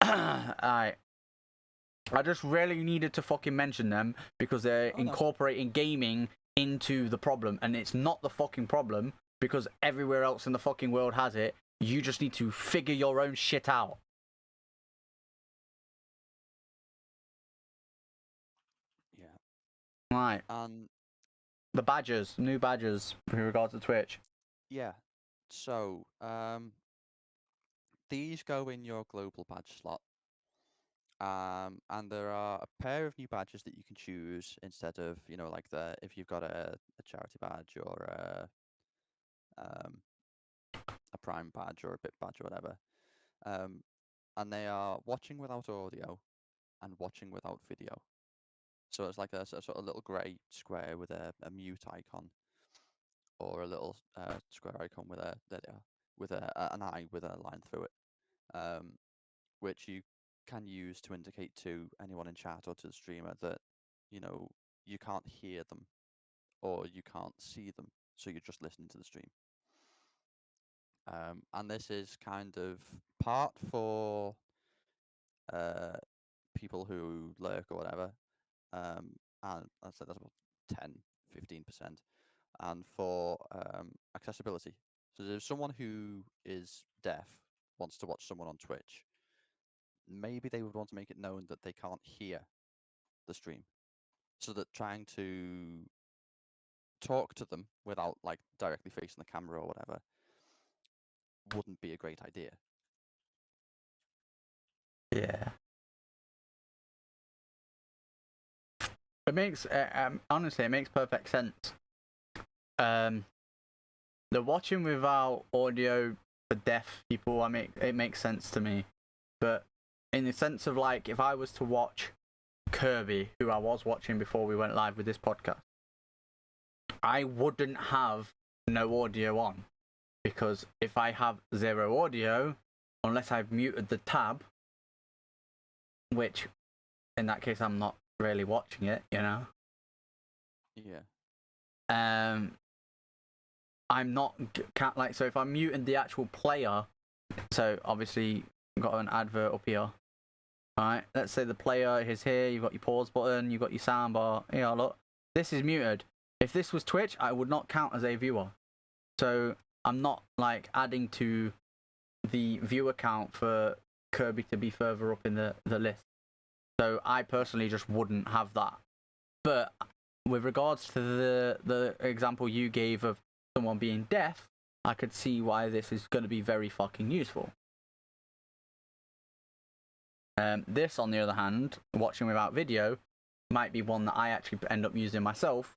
S2: Alright. I just really needed to fucking mention them because they're incorporating gaming into the problem, and it's not the fucking problem because everywhere else in the fucking world has it. You just need to figure your own shit out.
S3: Yeah.
S2: Right. The badges, new badges with regards to Twitch.
S3: Yeah. So, these go in your global badge slot. And there are a pair of new badges that you can choose instead of, you know, like if you've got a charity badge or a prime badge or a bit badge or whatever. And they are watching without audio and watching without video. So it's like a sort of little grey square with a mute icon, or a little square icon with an eye with a line through it, which you can use to indicate to anyone in chat or to the streamer that, you know, you can't hear them or you can't see them, so you're just listening to the stream. And this is kind of part for people who lurk or whatever, and I'd say that's about 10-15%, and for accessibility. So if someone who is deaf wants to watch someone on Twitch, maybe they would want to make it known that they can't hear the stream, so that trying to talk to them without like directly facing the camera or whatever wouldn't be a great idea.
S2: Yeah. It makes honestly, it makes perfect sense. The watching without audio for deaf people, it makes sense to me. But in the sense of like, if I was to watch Kirby, who I was watching before we went live with this podcast, I wouldn't have no audio on, because if I have zero audio, unless I've muted the tab, which in that case I'm not really watching it, you know.
S3: Yeah.
S2: I'm not like, so if I'm muting the actual player, so obviously I've got an advert up here. Alright, let's say the player is here, you've got your pause button, you've got your soundbar. Here, look, this is muted. If this was Twitch, I would not count as a viewer. So I'm not like adding to the viewer count for Kirby to be further up in the list. So I personally just wouldn't have that. But with regards to the example you gave of someone being deaf, I could see why this is going to be very fucking useful. This, on the other hand, watching without video, might be one that I actually end up using myself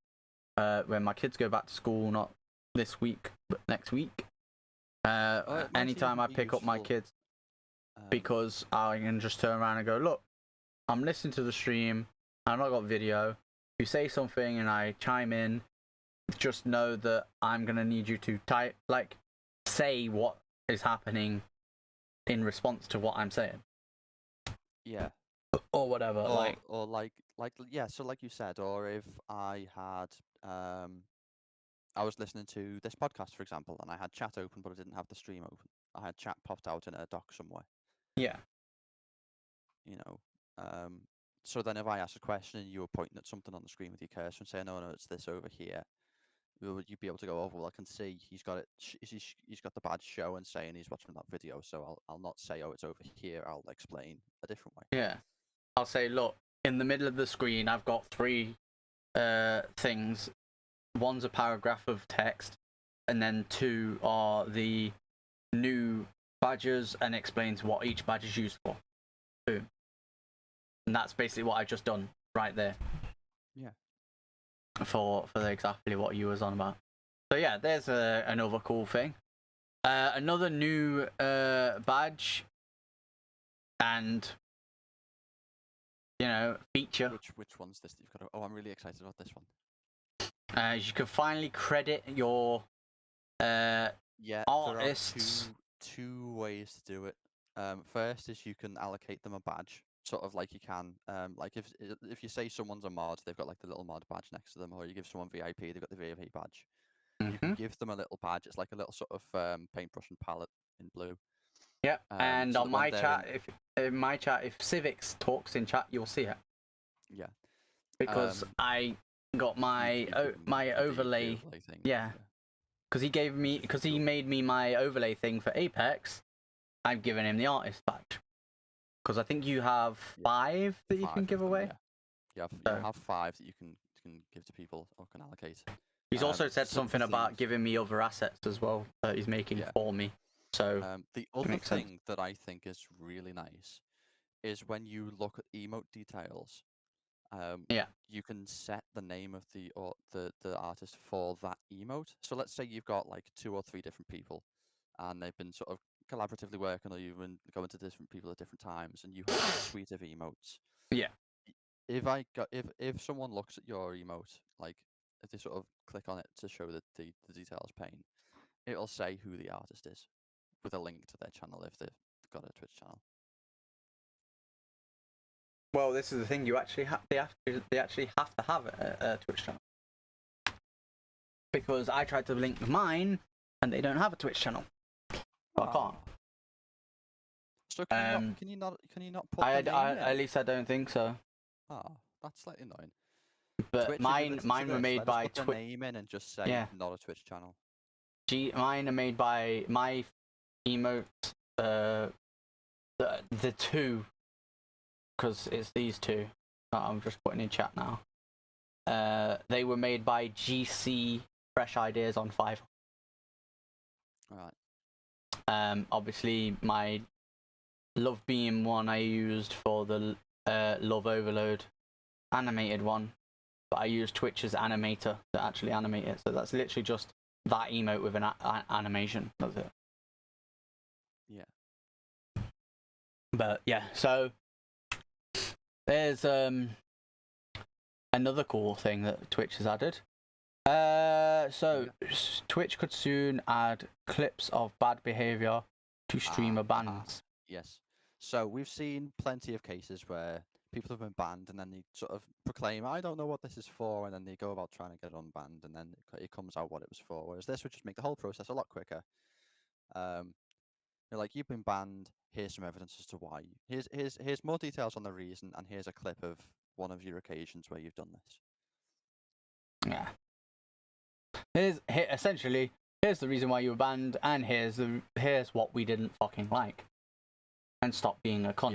S2: when my kids go back to school, not this week, but next week. Anytime I pick up my kids, because I can just turn around and go, look, I'm listening to the stream, I've not got video. If you say something and I chime in, just know that I'm going to need you to say what is happening in response to what I'm saying.
S3: Yeah.
S2: Or whatever.
S3: So like you said, or if I had I was listening to this podcast, for example, and I had chat open, but I didn't have the stream open. I had chat popped out in a dock somewhere.
S2: Yeah.
S3: You know, so then if I ask a question and you were pointing at something on the screen with your cursor and saying, no, it's this over here, would you be able to go, oh, well, I can see he's got it, he's got the badge show and saying he's watching that video, so I'll not say, oh, it's over here, I'll explain a different way.
S2: Yeah. I'll say, look, in the middle of the screen, I've got 3 things. One's a paragraph of text, and then 2 are the new badges and explains what each badge is used for. Boom. And that's basically what I've just done right there.
S3: Yeah.
S2: For exactly what you was on about. So yeah, there's another cool thing. Another new badge and feature.
S3: Which one's this that you've got? Oh, I'm really excited about this one.
S2: You can finally credit your artists.
S3: There are two ways to do it. First is you can allocate them a badge, sort of like you can, like if you say someone's a mod, they've got like the little mod badge next to them, or you give someone VIP, they've got the VIP badge. You can give them a little badge. It's like a little sort of paintbrush and palette in blue.
S2: Yeah, and
S3: so
S2: on my chat, if Civics talks in chat, you'll see it.
S3: Yeah.
S2: Because I got my my overlay
S3: thing.
S2: Yeah. Because he made me my overlay thing for Apex. I've given him the artist badge. Because I think you have 5 that you can give away.
S3: Yeah, you have 5 that you can give to people or can allocate.
S2: He's also said something about giving me other assets as well that he's making for me. So
S3: the other thing that I think is really nice is when you look at emote details. You can set the name of the artist for that emote. So let's say you've got like 2 or 3 different people, and they've been sort of collaboratively working, or you've been going to different people at different times, and you have a suite of emotes.
S2: Yeah.
S3: If someone looks at your emote, like if they sort of click on it to show the details pane, it'll say who the artist is with a link to their channel if they've got a Twitch channel.
S2: Well, this is the thing. They actually have to have a Twitch channel, because I tried to link mine and they don't have a Twitch channel. So I can't.
S3: So can you not put the name in?
S2: At least I don't think so.
S3: Oh, that's slightly annoying.
S2: But
S3: Twitch,
S2: mine were made by
S3: Twitch. Put the name in and just say not a Twitch channel.
S2: Mine are made by my emotes. The 2 because it's these two that I'm just putting in chat now. They were made by GC Fresh Ideas on Five.
S3: Right.
S2: Obviously, my Love Beam one I used for the Love Overload animated one, but I used Twitch's animator to actually animate it. So that's literally just that emote with an animation. That's it.
S3: Yeah.
S2: But yeah, so there's another cool thing that Twitch has added. Twitch could soon add clips of bad behavior to streamer bans.
S3: Yes. So we've seen plenty of cases where people have been banned and then they sort of proclaim, I don't know what this is for, and then they go about trying to get it unbanned, and then it comes out what it was for. Whereas this would just make the whole process a lot quicker. You're like, you've been banned, here's some evidence as to why. Here's more details on the reason, and here's a clip of one of your occasions where you've done this.
S2: Yeah. Essentially, here's the reason why you were banned, and here's what we didn't fucking like, and stop being a cunt.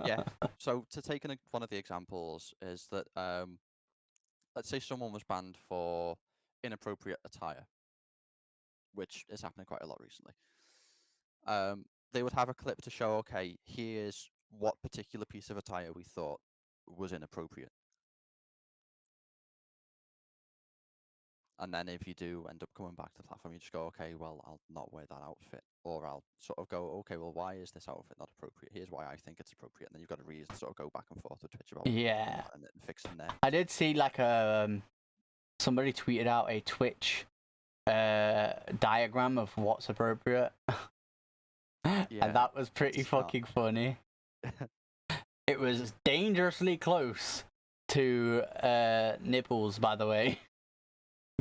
S3: Yeah. So to take one of the examples is that let's say someone was banned for inappropriate attire, which is happening quite a lot recently. They would have a clip to show, okay, here's what particular piece of attire we thought was inappropriate. And then if you do end up coming back to the platform, you just go, okay, well, I'll not wear that outfit. Or I'll sort of go, okay, well, why is this outfit not appropriate? Here's why I think it's appropriate. And then you've got a reason to sort of go back and forth with Twitch about and fix them there.
S2: I did see like somebody tweeted out a Twitch diagram of what's appropriate. And that was pretty fucking funny. It was dangerously close to nipples, by the way.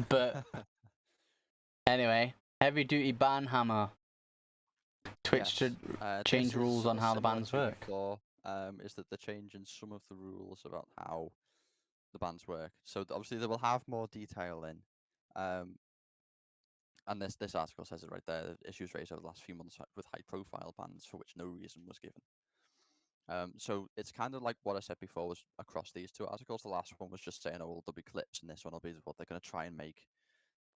S2: But anyway, heavy duty ban hammer. Twitch should change rules on how the bans work.
S3: Is that they're changing some of the rules about how the bans work. So obviously they will have more detail in. And this article says it right there. Issues raised over the last few months with high-profile bans for which no reason was given. So it's kind of like what I said before was across these two articles. The last one was just saying, oh, well, there'll be clips, and this one will be what they're going to try and make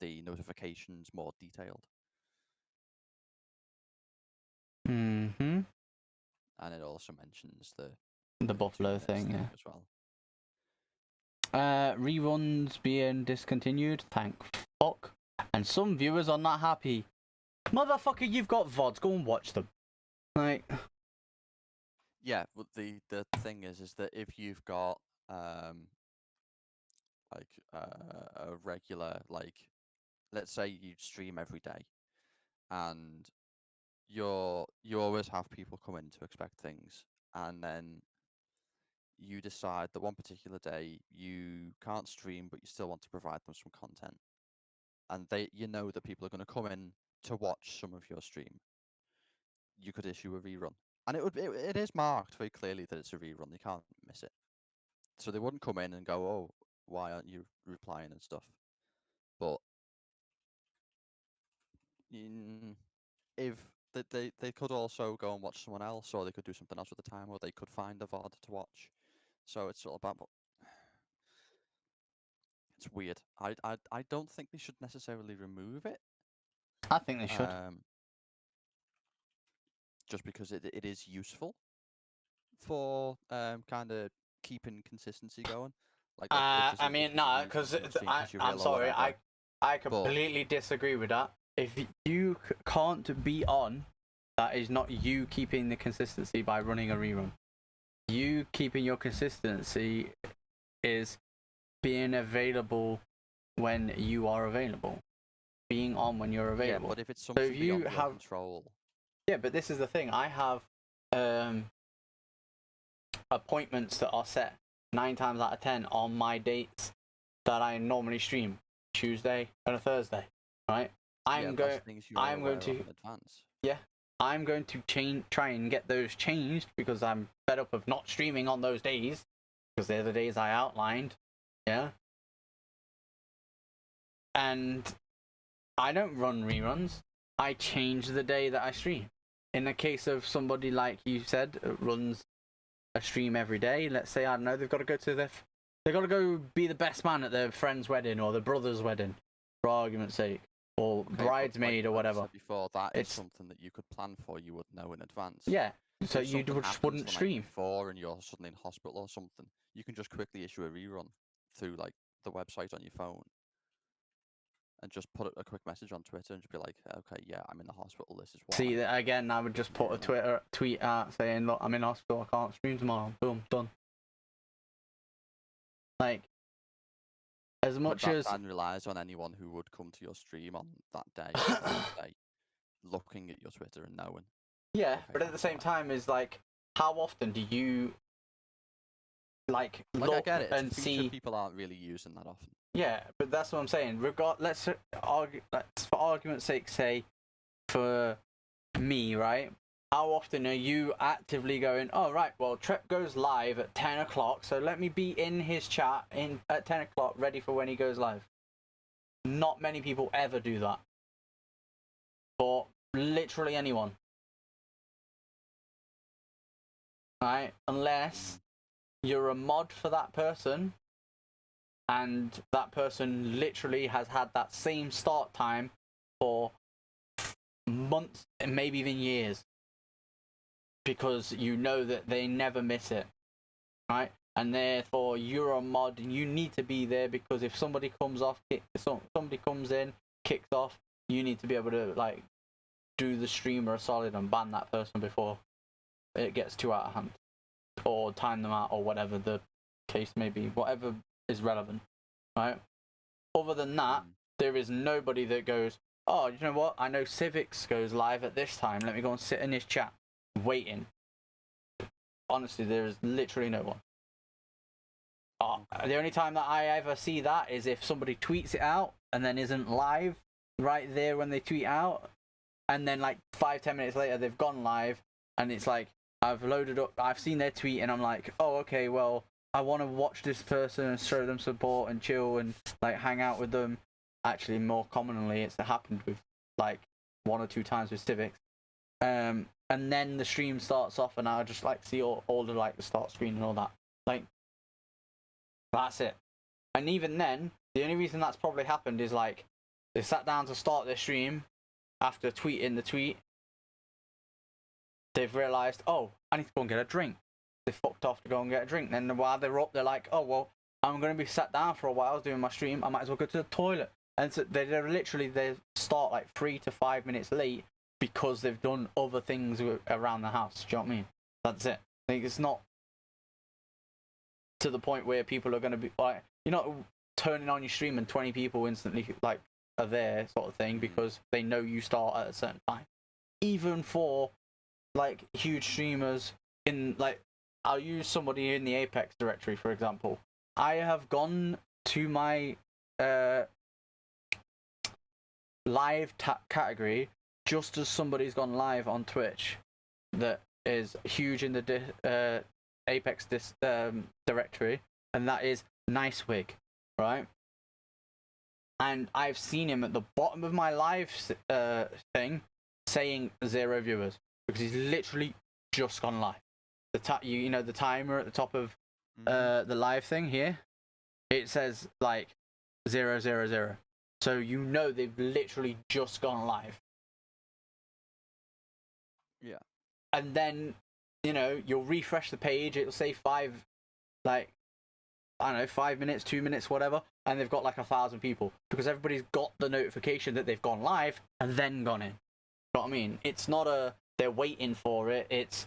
S3: the notifications more detailed.
S2: Mm-hmm.
S3: And it also mentions
S2: the Buffalo thing, yeah.
S3: As well.
S2: Reruns being discontinued, thank fuck. And some viewers are not happy. Motherfucker, you've got VODs, go and watch them. Like...
S3: Yeah, but the thing is that if you've got a regular, like, let's say you stream every day, and you always have people come in to expect things, and then you decide that one particular day you can't stream, but you still want to provide them some content, and you know that people are going to come in to watch some of your stream, you could issue a rerun. And it is marked very clearly that it's a rerun. You can't miss it. So they wouldn't come in and go, oh, why aren't you replying and stuff? But if they could also go and watch someone else, or they could do something else with the time, or they could find a VOD to watch. So it's all about... It's weird. I don't think they should necessarily remove it.
S2: I think they should.
S3: Just because it is useful for kind of keeping consistency going.
S2: I mean, no, because I'm sorry, I completely disagree with that. If you can't be on, that is not you keeping the consistency by running a rerun. You keeping your consistency is being available when you are available, being on when you're available.
S3: Yeah, but if it's something beyond your control.
S2: Yeah, but this is the thing. I have appointments that are set 9 times out of 10 on my dates that I normally stream, Tuesday and a Thursday, right? I'm going to try and get those changed because I'm fed up of not streaming on those days because they're the days I outlined, yeah. And I don't run reruns. I change the day that I stream. in the case of somebody like you said, runs a stream every day. Let's say, I don't know, they've got to go be the best man at their friend's wedding or their brother's wedding, for argument's sake, or
S3: Okay, but
S2: bridesmaid or
S3: like I
S2: whatever.
S3: said before, that is
S2: It's-
S3: something that you could plan for. You would know in advance.
S2: Yeah. So
S3: If
S2: you
S3: something
S2: just
S3: happens
S2: wouldn't
S3: the night
S2: stream.
S3: before, and you're suddenly in hospital or something. You can just quickly issue a rerun through like the website on your phone, and just put a quick message on Twitter and just be like, okay, yeah, I'm in the hospital. This is why.
S2: See, again, I would just put a tweet out saying, look, I'm in hospital, I can't stream tomorrow. Boom, done. Like, as
S3: But
S2: much
S3: that
S2: as
S3: then relies on anyone who would come to your stream on that day, or that day, looking at your Twitter and knowing.
S2: yeah,
S3: Okay,
S2: but at the
S3: that's
S2: same
S3: fine.
S2: time, is like, how often do you
S3: Like I
S2: look
S3: get it.
S2: and
S3: It's a feature
S2: see?
S3: people aren't really using that often.
S2: Yeah, but that's what I'm saying. Let's argue. Let's, for argument's sake, say for me, right? How often are you actively going, oh, right, well, Trep goes live at 10 o'clock, so let me be in his chat at 10 o'clock, ready for when he goes live? Not many people ever do that. For literally anyone. Right? Unless you're a mod for that person, and that person literally has had that same start time for months and maybe even years, because you know that they never miss it, right? And therefore you're a mod and you need to be there, because if somebody comes off, somebody comes in, kicks off, you need to be able to like do the streamer a solid and ban that person before it gets too out of hand, or time them out, or whatever the case may be, whatever is relevant, right? Other than that, there is nobody that goes, oh, you know what, I know Civics goes live at this time, let me go and sit in his chat waiting. Honestly, there is literally no one. The only time that I ever see that is if somebody tweets it out and then isn't live right there when they tweet out, and then like 5-10 minutes later they've gone live, and it's like, I've loaded up, I've seen their tweet, and I'm like, oh, okay, well, I want to watch this person and show them support and chill and like hang out with them. Actually, more commonly, it's happened with like 1 or 2 times with Civics. And then the stream starts off, and I just like see all the like the start screen and all that. Like, that's it. And even then, the only reason that's probably happened is like they sat down to start their stream after tweeting the tweet. They've realised, oh, I need to go and get a drink. They fucked off to go and get a drink. Then while they're up, they're like, oh, well, I'm going to be sat down for a while doing my stream. I might as well go to the toilet. And so they start like 3 to 5 minutes late because they've done other things around the house. Do you know what I mean? That's it. I think it's not to the point where people are going to be like, you're not turning on your stream and 20 people instantly like are there sort of thing, because they know you start at a certain time. Even for like huge streamers in like, I'll use somebody in the Apex directory, for example. I have gone to my live category just as somebody's gone live on Twitch that is huge in the Apex directory, and that is Nicewig, right? And I've seen him at the bottom of my live thing saying 0 viewers, because he's literally just gone live. You know the timer at the top of the live thing here, it says like 000. So you know they've literally just gone live.
S3: Yeah.
S2: And then, you know, you'll refresh the page, it'll say 5 minutes, 2 minutes, whatever, and they've got like 1,000 people, because everybody's got the notification that they've gone live and then gone in. You know what I mean? It's not they're waiting for it, it's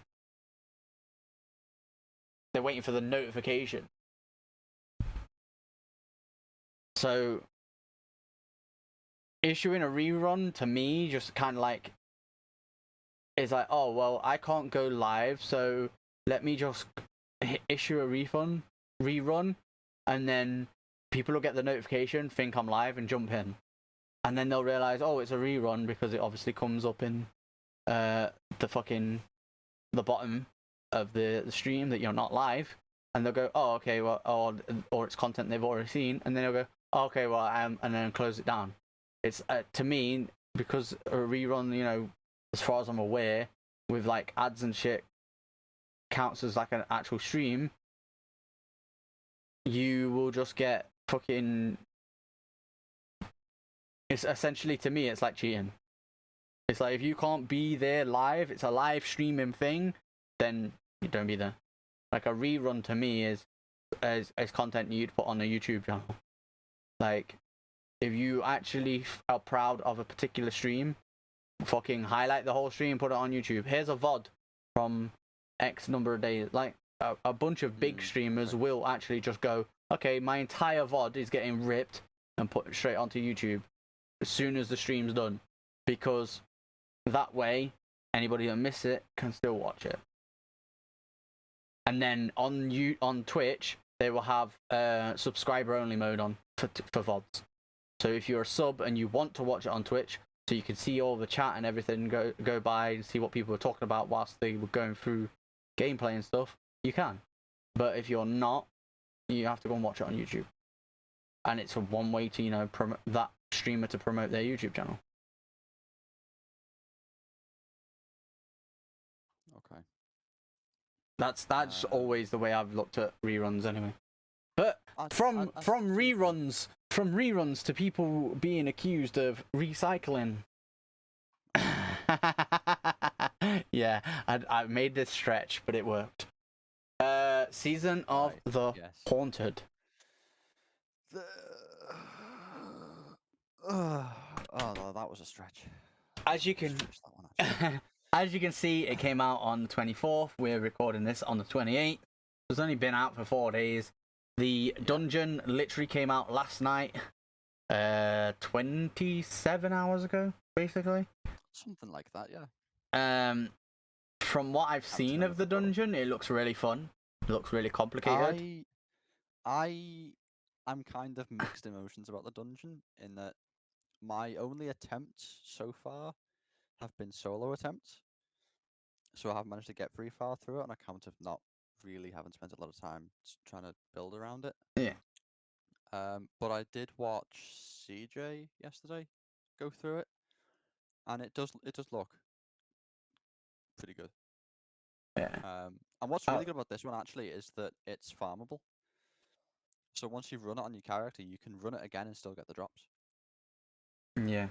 S2: they're waiting for the notification. So issuing a rerun to me just kind of like is like, oh well, I can't go live, so let me just issue a rerun, and then people will get the notification, think I'm live, and jump in, and then they'll realize, oh, it's a rerun, because it obviously comes up in the bottom of the stream that you're not live, and they'll go, oh, okay, well, or it's content they've already seen, and then they'll go, oh, okay, well, I am, and then close it down. It's to me, because a rerun, you know, as far as I'm aware, with like ads and shit counts as like an actual stream, you will just get fucking. It's essentially, to me, it's like cheating. It's like if you can't be there live, it's a live streaming thing, then you don't be there. Like a rerun to me is content you'd put on a YouTube channel. Like if you actually are proud of a particular stream, fucking highlight the whole stream, put it on YouTube. Here's a VOD from X number of days. Like a bunch of big streamers will actually just go, okay, my entire VOD is getting ripped and put straight onto YouTube as soon as the stream's done, because that way anybody that miss it can still watch it. And then on Twitch they will have subscriber only mode on for VODs. So if you're a sub and you want to watch it on Twitch, so you can see all the chat and everything go by and see what people were talking about whilst they were going through gameplay and stuff, you can. But if you're not, you have to go and watch it on YouTube. And it's a one way to, you know, promote that streamer to promote their YouTube channel.
S3: Okay.
S2: That's always the way I've looked at reruns anyway. But from reruns to people being accused of recycling. Yeah, I made this stretch, but it worked. Season of the Haunted.
S3: Oh no, that was a stretch.
S2: As you can see, it came out on the 24th. We're recording this on the 28th. It's only been out for 4 days. The dungeon literally came out last night, 27 hours ago, basically.
S3: Something like that, yeah.
S2: From what I've seen of the dungeon, it looks really fun. It looks really complicated.
S3: I'm kind of mixed emotions about the dungeon, in that my only attempts so far have been solo attempts. So I haven't managed to get very far through it on account of not really having spent a lot of time trying to build around it.
S2: Yeah.
S3: But I did watch CJ yesterday go through it, and it does look pretty good.
S2: Yeah.
S3: And what's really good about this one actually is that it's farmable. So once you run it on your character, you can run it again and still get the drops.
S2: Yeah.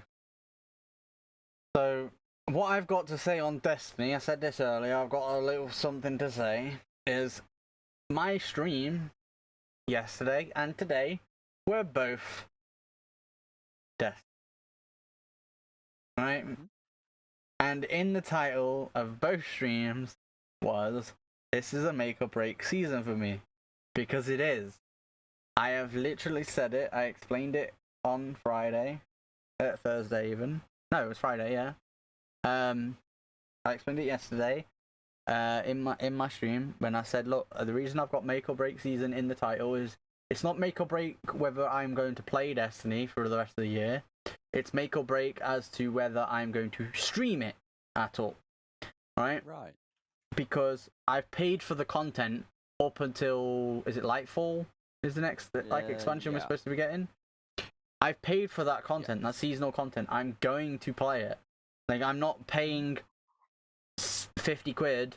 S2: So what I've got to say on Destiny, I said this earlier, I've got a little something to say, is my stream yesterday and today were both Destiny. Right?
S3: Mm-hmm.
S2: And in the title of both streams was, this is a make or break season for me. Because it is. I have literally said it, I explained it on Friday, Thursday even. No, it was Friday, yeah. I explained it yesterday in my stream when I said, look, the reason I've got make or break season in the title is it's not make or break whether I'm going to play Destiny for the rest of the year. It's make or break as to whether I'm going to stream it at all. Right?
S3: Right.
S2: Because I've paid for the content up until, is it Lightfall? Is the next expansion we're supposed to be getting? I've paid for that content, that seasonal content. I'm going to play it. Like, I'm not paying 50 quid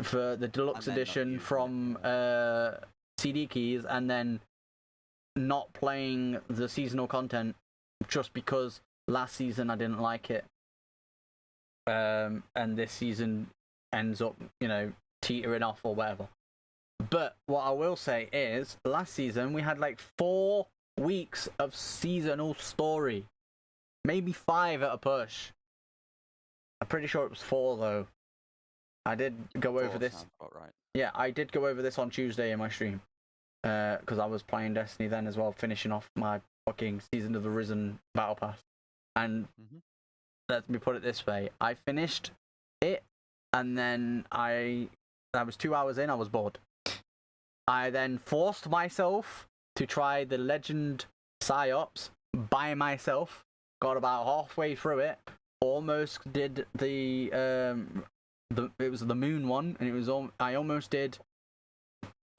S2: for the deluxe edition from CD keys and then not playing the seasonal content just because last season I didn't like it. And this season ends up, you know, teetering off or whatever. But what I will say is, last season we had like 4 weeks of seasonal story. Maybe 5 at a push. I'm pretty sure it was 4 though. I did go over this.
S3: Right.
S2: Yeah, I did go over this on Tuesday in my stream. Because I was playing Destiny then as well, finishing off my fucking Season of the Risen Battle Pass. And let me put it this way. I finished it, and then I was 2 hours in, I was bored. I then forced myself to try the Legend Psyops by myself. Got about halfway through it. Almost did it was the moon one, and it was I almost did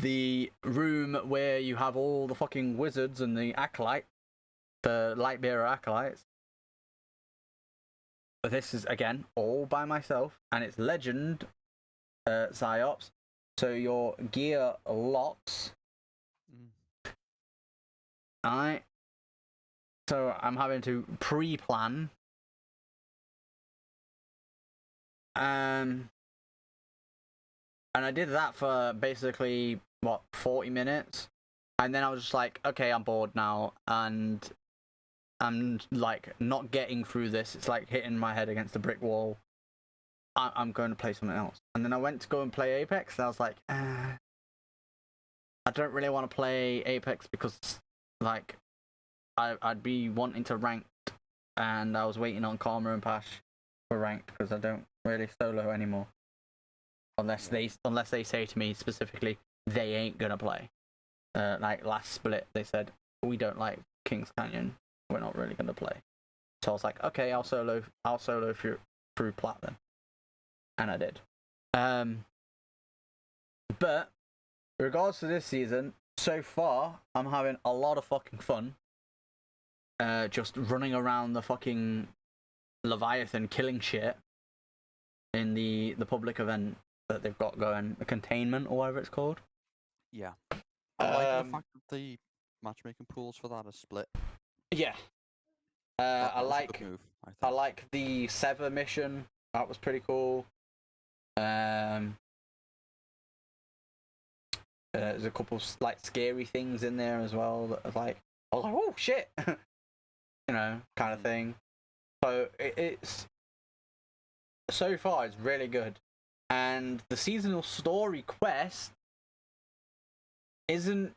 S2: the room where you have all the fucking wizards and the acolyte, the Lightbearer acolytes. But this is again all by myself, and it's Legend Psyops. So your gear locks. Alright. So I'm having to pre-plan. And I did that for basically 40 minutes, and then I was just like, okay, I'm bored now, and I'm like not getting through this. It's like hitting my head against a brick wall. I'm going to play something else. And then I went to go and play Apex, and I was like, I don't really want to play Apex because like I'd be wanting to rank, and I was waiting on Karma and Pash for ranked because I don't really solo anymore. Unless they say to me specifically they ain't gonna play. Like last split they said we don't like Kings Canyon, we're not really gonna play. So I was like, okay, I'll solo through plat then. And I did. But in regards to this season, so far I'm having a lot of fucking fun. Just running around the fucking Leviathan killing shit in the public event that they've got going, the containment or whatever it's called.
S3: Yeah. I like the fact that the matchmaking pools for that are split.
S2: Yeah.
S3: That was a good move, I think.
S2: I like the Sever mission. That was pretty cool. There's a couple like scary things in there as well that are like, I was like, oh shit, you know, kind of thing. So it's so far it's really good, and the seasonal story quest doesn't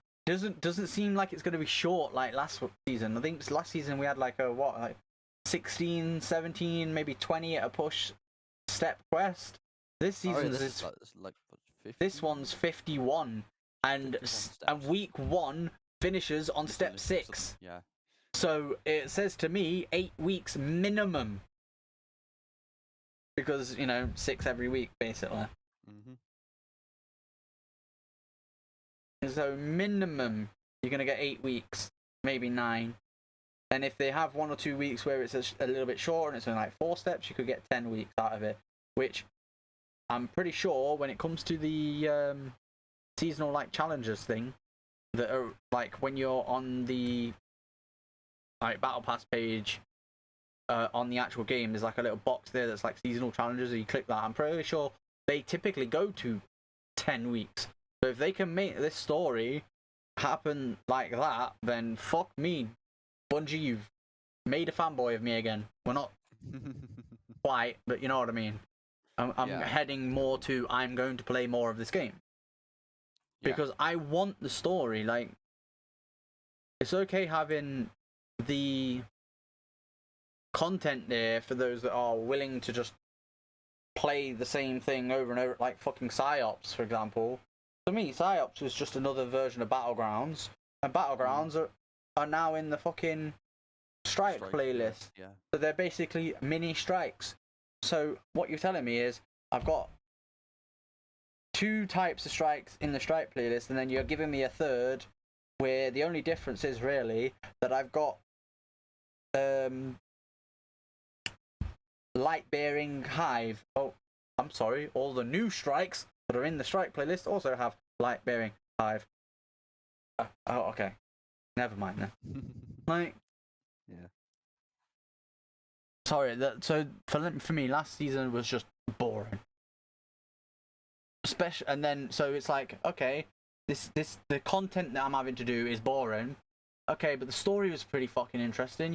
S2: seem like it's going to be short like last season. I think last season we had like 16, 17, maybe 20 at a push step quest. This season this one's 51, and week 1 finishes on step 6.
S3: Yeah.
S2: So it says to me 8 weeks minimum. Because, 6 every week, basically.
S3: Mm-hmm.
S2: So minimum, you're going to get 8 weeks, maybe 9. And if they have 1 or 2 weeks where it's a little bit shorter and it's only like 4 steps, you could get 10 weeks out of it. Which I'm pretty sure when it comes to the seasonal like challenges thing, that are like when you're on the like battle pass page on the actual game, there's like a little box there that's like seasonal challenges, and you click that. I'm pretty sure they typically go to 10 weeks. So if they can make this story happen like that, then fuck me, Bungie, you've made a fanboy of me again. We're not quite, but you know what I mean. I'm heading more to I'm going to play more of this game. Because I want the story. Like, it's okay having the content there for those that are willing to just play the same thing over and over, like fucking Psyops, for example. To me, Psyops was just another version of Battlegrounds, and Battlegrounds are now in the fucking Strike playlist.
S3: Yeah.
S2: So they're basically mini strikes. So what you're telling me is I've got 2 types of strikes in the strike playlist, and then you're giving me a third where the only difference is really that I've got light bearing hive. Oh, I'm sorry, all the new strikes that are in the strike playlist also have light bearing hive. Oh, okay, never mind then. Like,
S3: yeah.
S2: Sorry, so for me, last season was just boring. And then so it's like, okay, the content that I'm having to do is boring. Okay, but the story was pretty fucking interesting,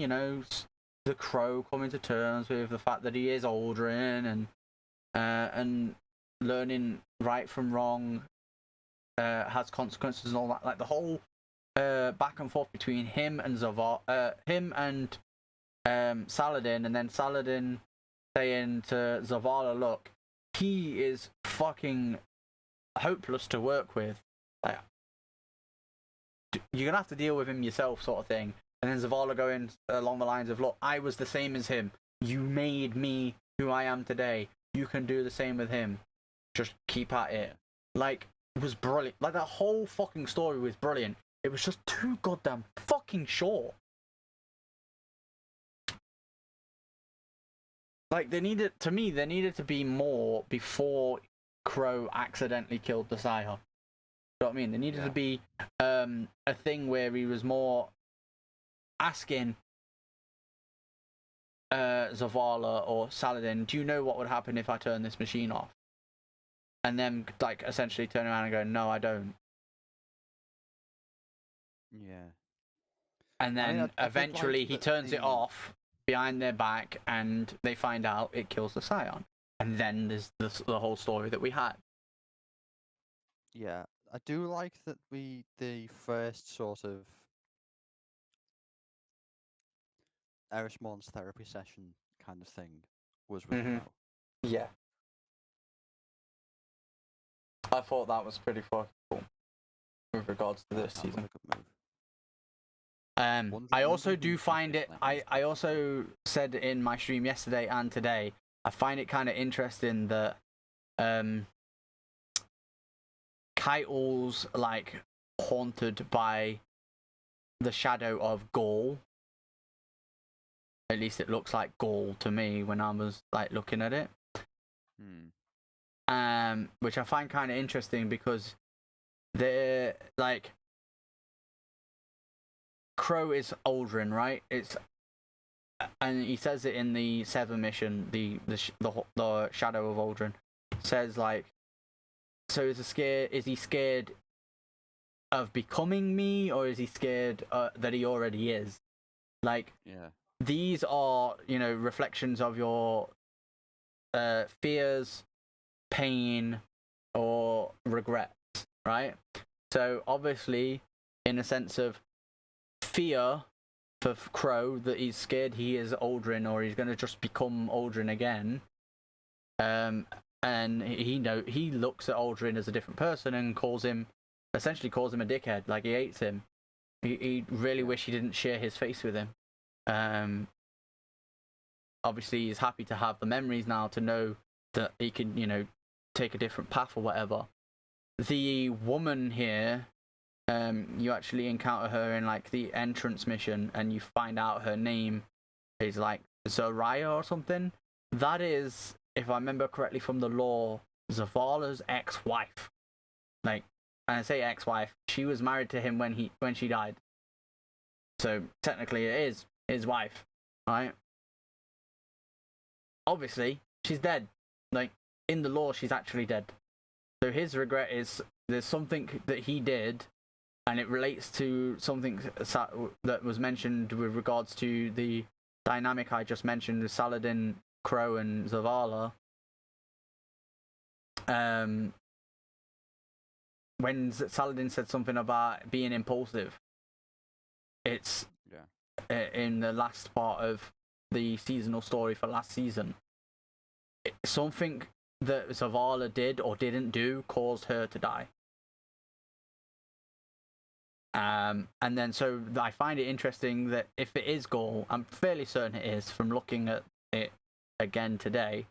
S2: the Crow coming to terms with the fact that he is Aldrin and learning right from wrong has consequences and all that. Like the whole back and forth between him and Saladin, and then Saladin saying to Zavala, look, he is fucking hopeless to work with. Like, you're gonna have to deal with him yourself, sort of thing. And then Zavala going along the lines of, look, I was the same as him. You made me who I am today. You can do the same with him. Just keep at it. Like, it was brilliant. Like, that whole fucking story was brilliant. It was just too goddamn fucking short. like they needed to be more before Crow accidentally killed the Sire. You know what I mean? There needed to be a thing where he was more asking Zavala or Saladin, do you know what would happen if I turn this machine off? And then like essentially turn around and go, no, I don't.
S3: Yeah.
S2: And then
S3: I did
S2: eventually
S3: like
S2: he
S3: that
S2: turns it off behind their back, and they find out it kills the Scion. And then there's the whole story that we had.
S3: Yeah, I do like that the first sort of Erismon's therapy session kind of thing was with Crow.
S2: Yeah. I thought that was pretty fucking cool with regards to this season.
S3: A good move.
S2: I also do find it. I also said in my stream yesterday and today, I find it kind of interesting that Keitel's like haunted by the shadow of Gaul. At least it looks like Gaul to me when I was like looking at it. Which I find kind of interesting because they're like Crow is Aldrin, right? And he says it in the 7 mission, the Shadow of Aldrin says like, so is he scared of becoming me, or is he scared that he already is? Like, these are, you know, reflections of your fears, pain, or regrets, right? So obviously, in a sense of fear for Crow that he's scared he is Aldrin or he's going to just become Aldrin again, and he looks at Aldrin as a different person and essentially calls him a dickhead, like he hates him. He really wish he didn't share his face with him. Obviously he's happy to have the memories now to know that he can, you know, take a different path or whatever. The woman here, you actually encounter her in like the entrance mission, and you find out her name is like Zoraya or something. That is, if I remember correctly from the lore, Zavala's ex-wife. Like, and I say ex-wife, she was married to him when she died. So technically, it is his wife, right? Obviously, she's dead. Like in the lore, she's actually dead. So his regret is there's something that he did. And it relates to something that was mentioned with regards to the dynamic I just mentioned with Saladin, Crow, and Zavala. When Saladin said something about being impulsive, it's in the last part of the seasonal story for last season. Something that Zavala did or didn't do caused her to die. And then so I find it interesting that if it is Gaul, I'm fairly certain it is from looking at it again today,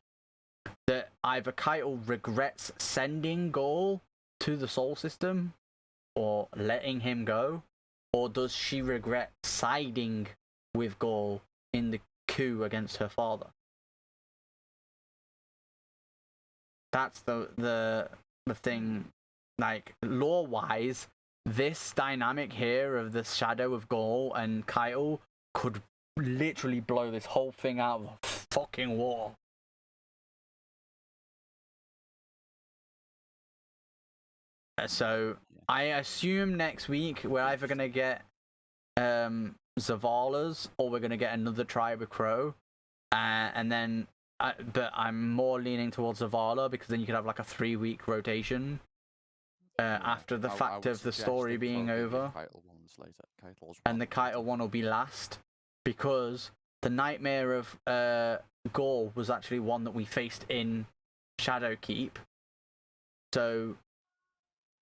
S2: that either Keitel regrets sending Gaul to the Sol system or letting him go, or does she regret siding with Gaul in the coup against her father? That's the thing. Like, lore-wise, this dynamic here of the Shadow of Gaul and Keitel could literally blow this whole thing out of the fucking water. So I assume next week we're either going to get Zavala's or we're going to get another tribe of Crow. And then, but I'm more leaning towards Zavala because then you could have like a 3-week rotation. After the fact of the story being over, and the Keitel one will be last, because the nightmare of Gaul was actually one that we faced in Shadowkeep, so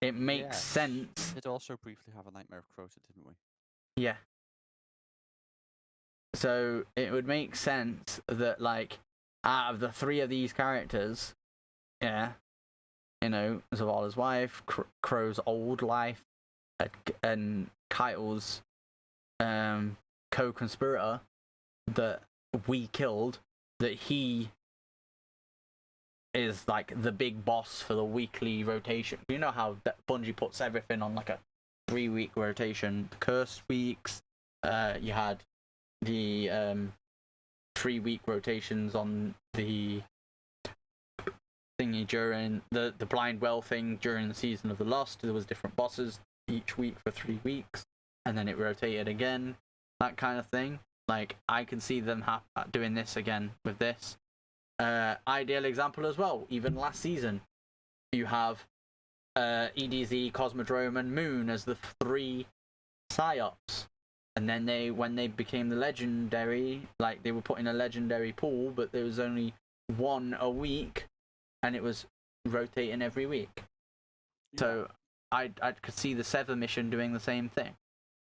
S2: it makes sense.
S3: We did also briefly have a nightmare of Crota, didn't we?
S2: Yeah. So it would make sense that, like, out of the 3 of these characters, you know, Zavala's wife, Crow's old life, and Keitel's co-conspirator that we killed, that he is like the big boss for the weekly rotation. You know how Bungie puts everything on like a 3-week rotation. The cursed weeks, you had the 3-week rotations on the thingy during the blind well thing during the season of the Lost. There was different bosses each week for 3 weeks, and then it rotated again, that kind of thing. Like, I can see them doing this again with this. Ideal example as well, even last season you have EDZ, Cosmodrome and Moon as the 3 psyops, and then when they became the legendary, like, they were put in a legendary pool, but there was only 1 a week and it was rotating every week. Yeah. So I could see the Sever mission doing the same thing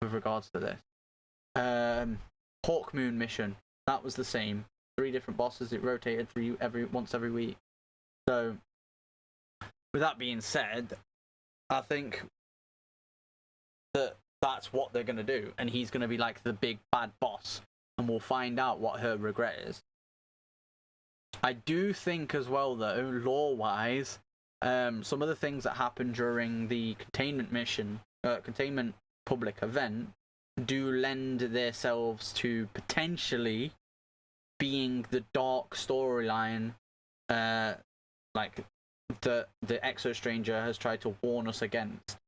S2: with regards to this. Hawk Moon mission, that was the same. 3 different bosses, it rotated once every week. So, with that being said, I think that that's what they're going to do, and he's going to be like the big bad boss, and we'll find out what her regret is. I do think as well, though, lore-wise, some of the things that happened during the containment public event do lend themselves to potentially being the dark storyline, like the Exo Stranger has tried to warn us against,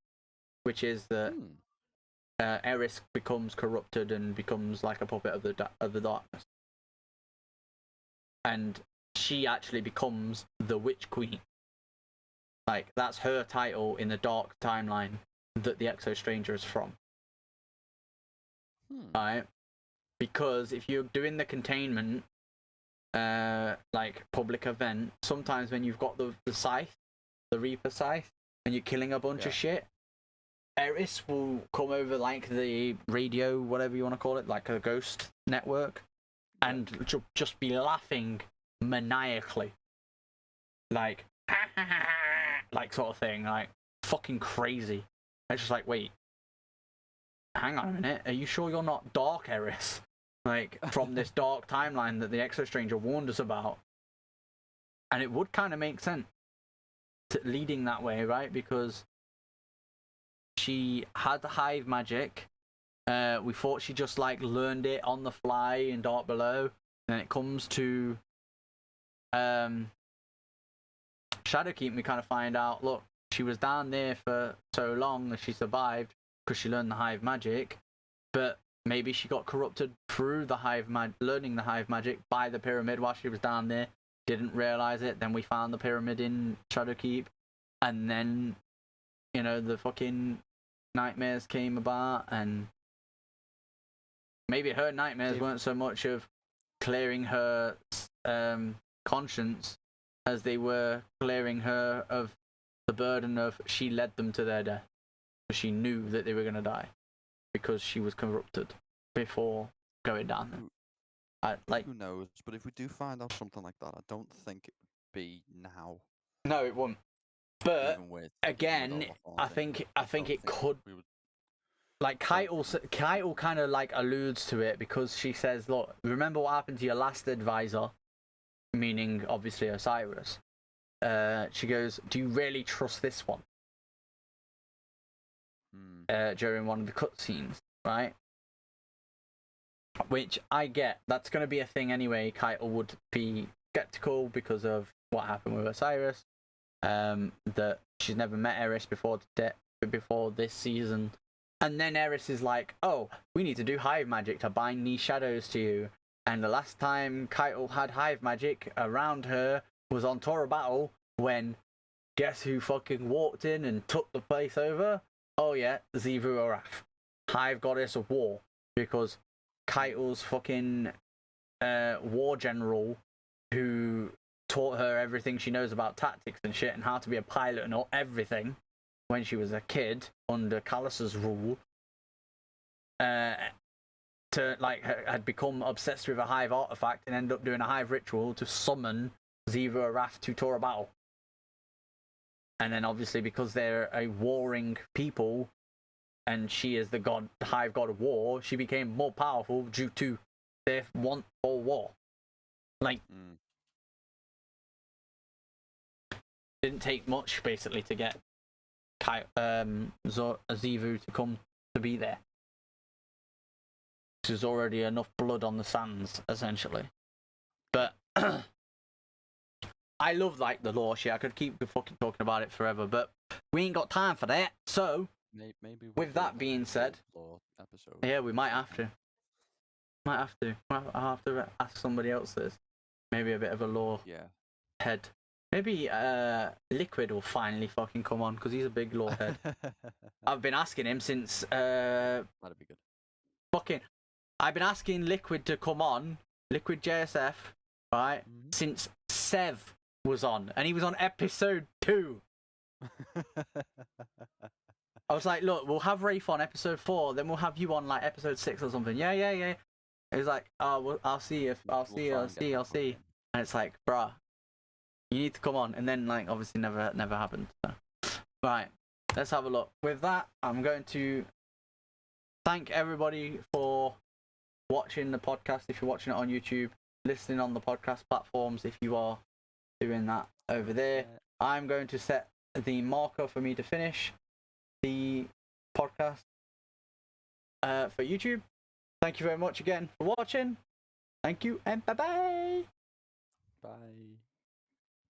S2: which is that Eris becomes corrupted and becomes like a puppet of the darkness, and she actually becomes the Witch Queen. Like, that's her title in the dark timeline that the Exo Stranger is from. Right? Because if you're doing the containment, like, public event, sometimes when you've got the scythe, the Reaper scythe, and you're killing a bunch of shit, Eris will come over, like, the radio, whatever you want to call it, like a ghost network, and just be laughing maniacally. Like, like, sort of thing, like, fucking crazy. It's just like, wait, hang on a minute, are you sure you're not Dark Eris? Like, from this dark timeline that the Exo Stranger warned us about. And it would kind of make sense leading that way, right? Because she had the hive magic. We thought she just, like, learned it on the fly in Dark Below. Then it comes to Shadowkeep, we kind of find out, look, she was down there for so long that she survived because she learned the hive magic, but maybe she got corrupted through the learning the hive magic by the pyramid while she was down there, didn't realize it. Then we found the pyramid in Shadowkeep, and then, you know, the fucking nightmares came about, and maybe her nightmares weren't so much of clearing her conscience as they were clearing her of the burden of she led them to their death. She knew that they were going to die because she was corrupted before going down there.
S3: Who knows? But if we do find out something like that, I don't think it would be now.
S2: No, it won't. But again, I think it could. Like, Keitel kind of, like, alludes to it, because she says, look, remember what happened to your last advisor, meaning obviously Osiris. She goes, do you really trust this one? During one of the cutscenes, right? Which I get. That's going to be a thing anyway. Keitel would be skeptical because of what happened with Osiris. That she's never met Eris before this season. And then Eris is like, oh, we need to do hive magic to bind these shadows to you. And the last time Keitel had hive magic around her was on Torah Battle, when guess who fucking walked in and took the place over? Oh yeah, Xivu Arath, Hive Goddess of War, because Keitel's fucking war general, who taught her everything she knows about tactics and shit and how to be a pilot and everything when she was a kid under Callus's rule, had become obsessed with a hive artifact and ended up doing a hive ritual to summon Xivu Arath to Torah Battle. And then obviously, because they're a warring people and she is the hive god of war, she became more powerful due to their want for war. Like, didn't take much basically to get Azivu to come to be there. There's already enough blood on the sands, essentially. But I love like the lore shit. I could keep fucking talking about it forever, but we ain't got time for that. So,
S3: maybe
S2: with that being said,
S3: lore episode.
S2: Yeah, we might have to. I'll have to ask somebody else this. Maybe a bit of a lore head. Maybe Liquid will finally fucking come on because he's a big lore head. I've been asking him since
S3: That'd be good.
S2: Fucking, I've been asking Liquid to come on, Liquid JSF, right? Since Sev was on, and he was on episode 2. I was like, look, we'll have Rafe on episode 4, then we'll have you on like episode 6 or something. Yeah. He's like, oh, well, I'll see. And it's like, bruh, you need to come on. And then like, obviously, never happened. So. Right, let's have a look. With that, I'm going to thank everybody for watching the podcast. If you're watching it on YouTube, listening on the podcast platforms, if you are doing that over there, I'm going to set the marker for me to finish the podcast for YouTube. Thank you very much again for watching. Thank you and bye-bye.
S3: Bye.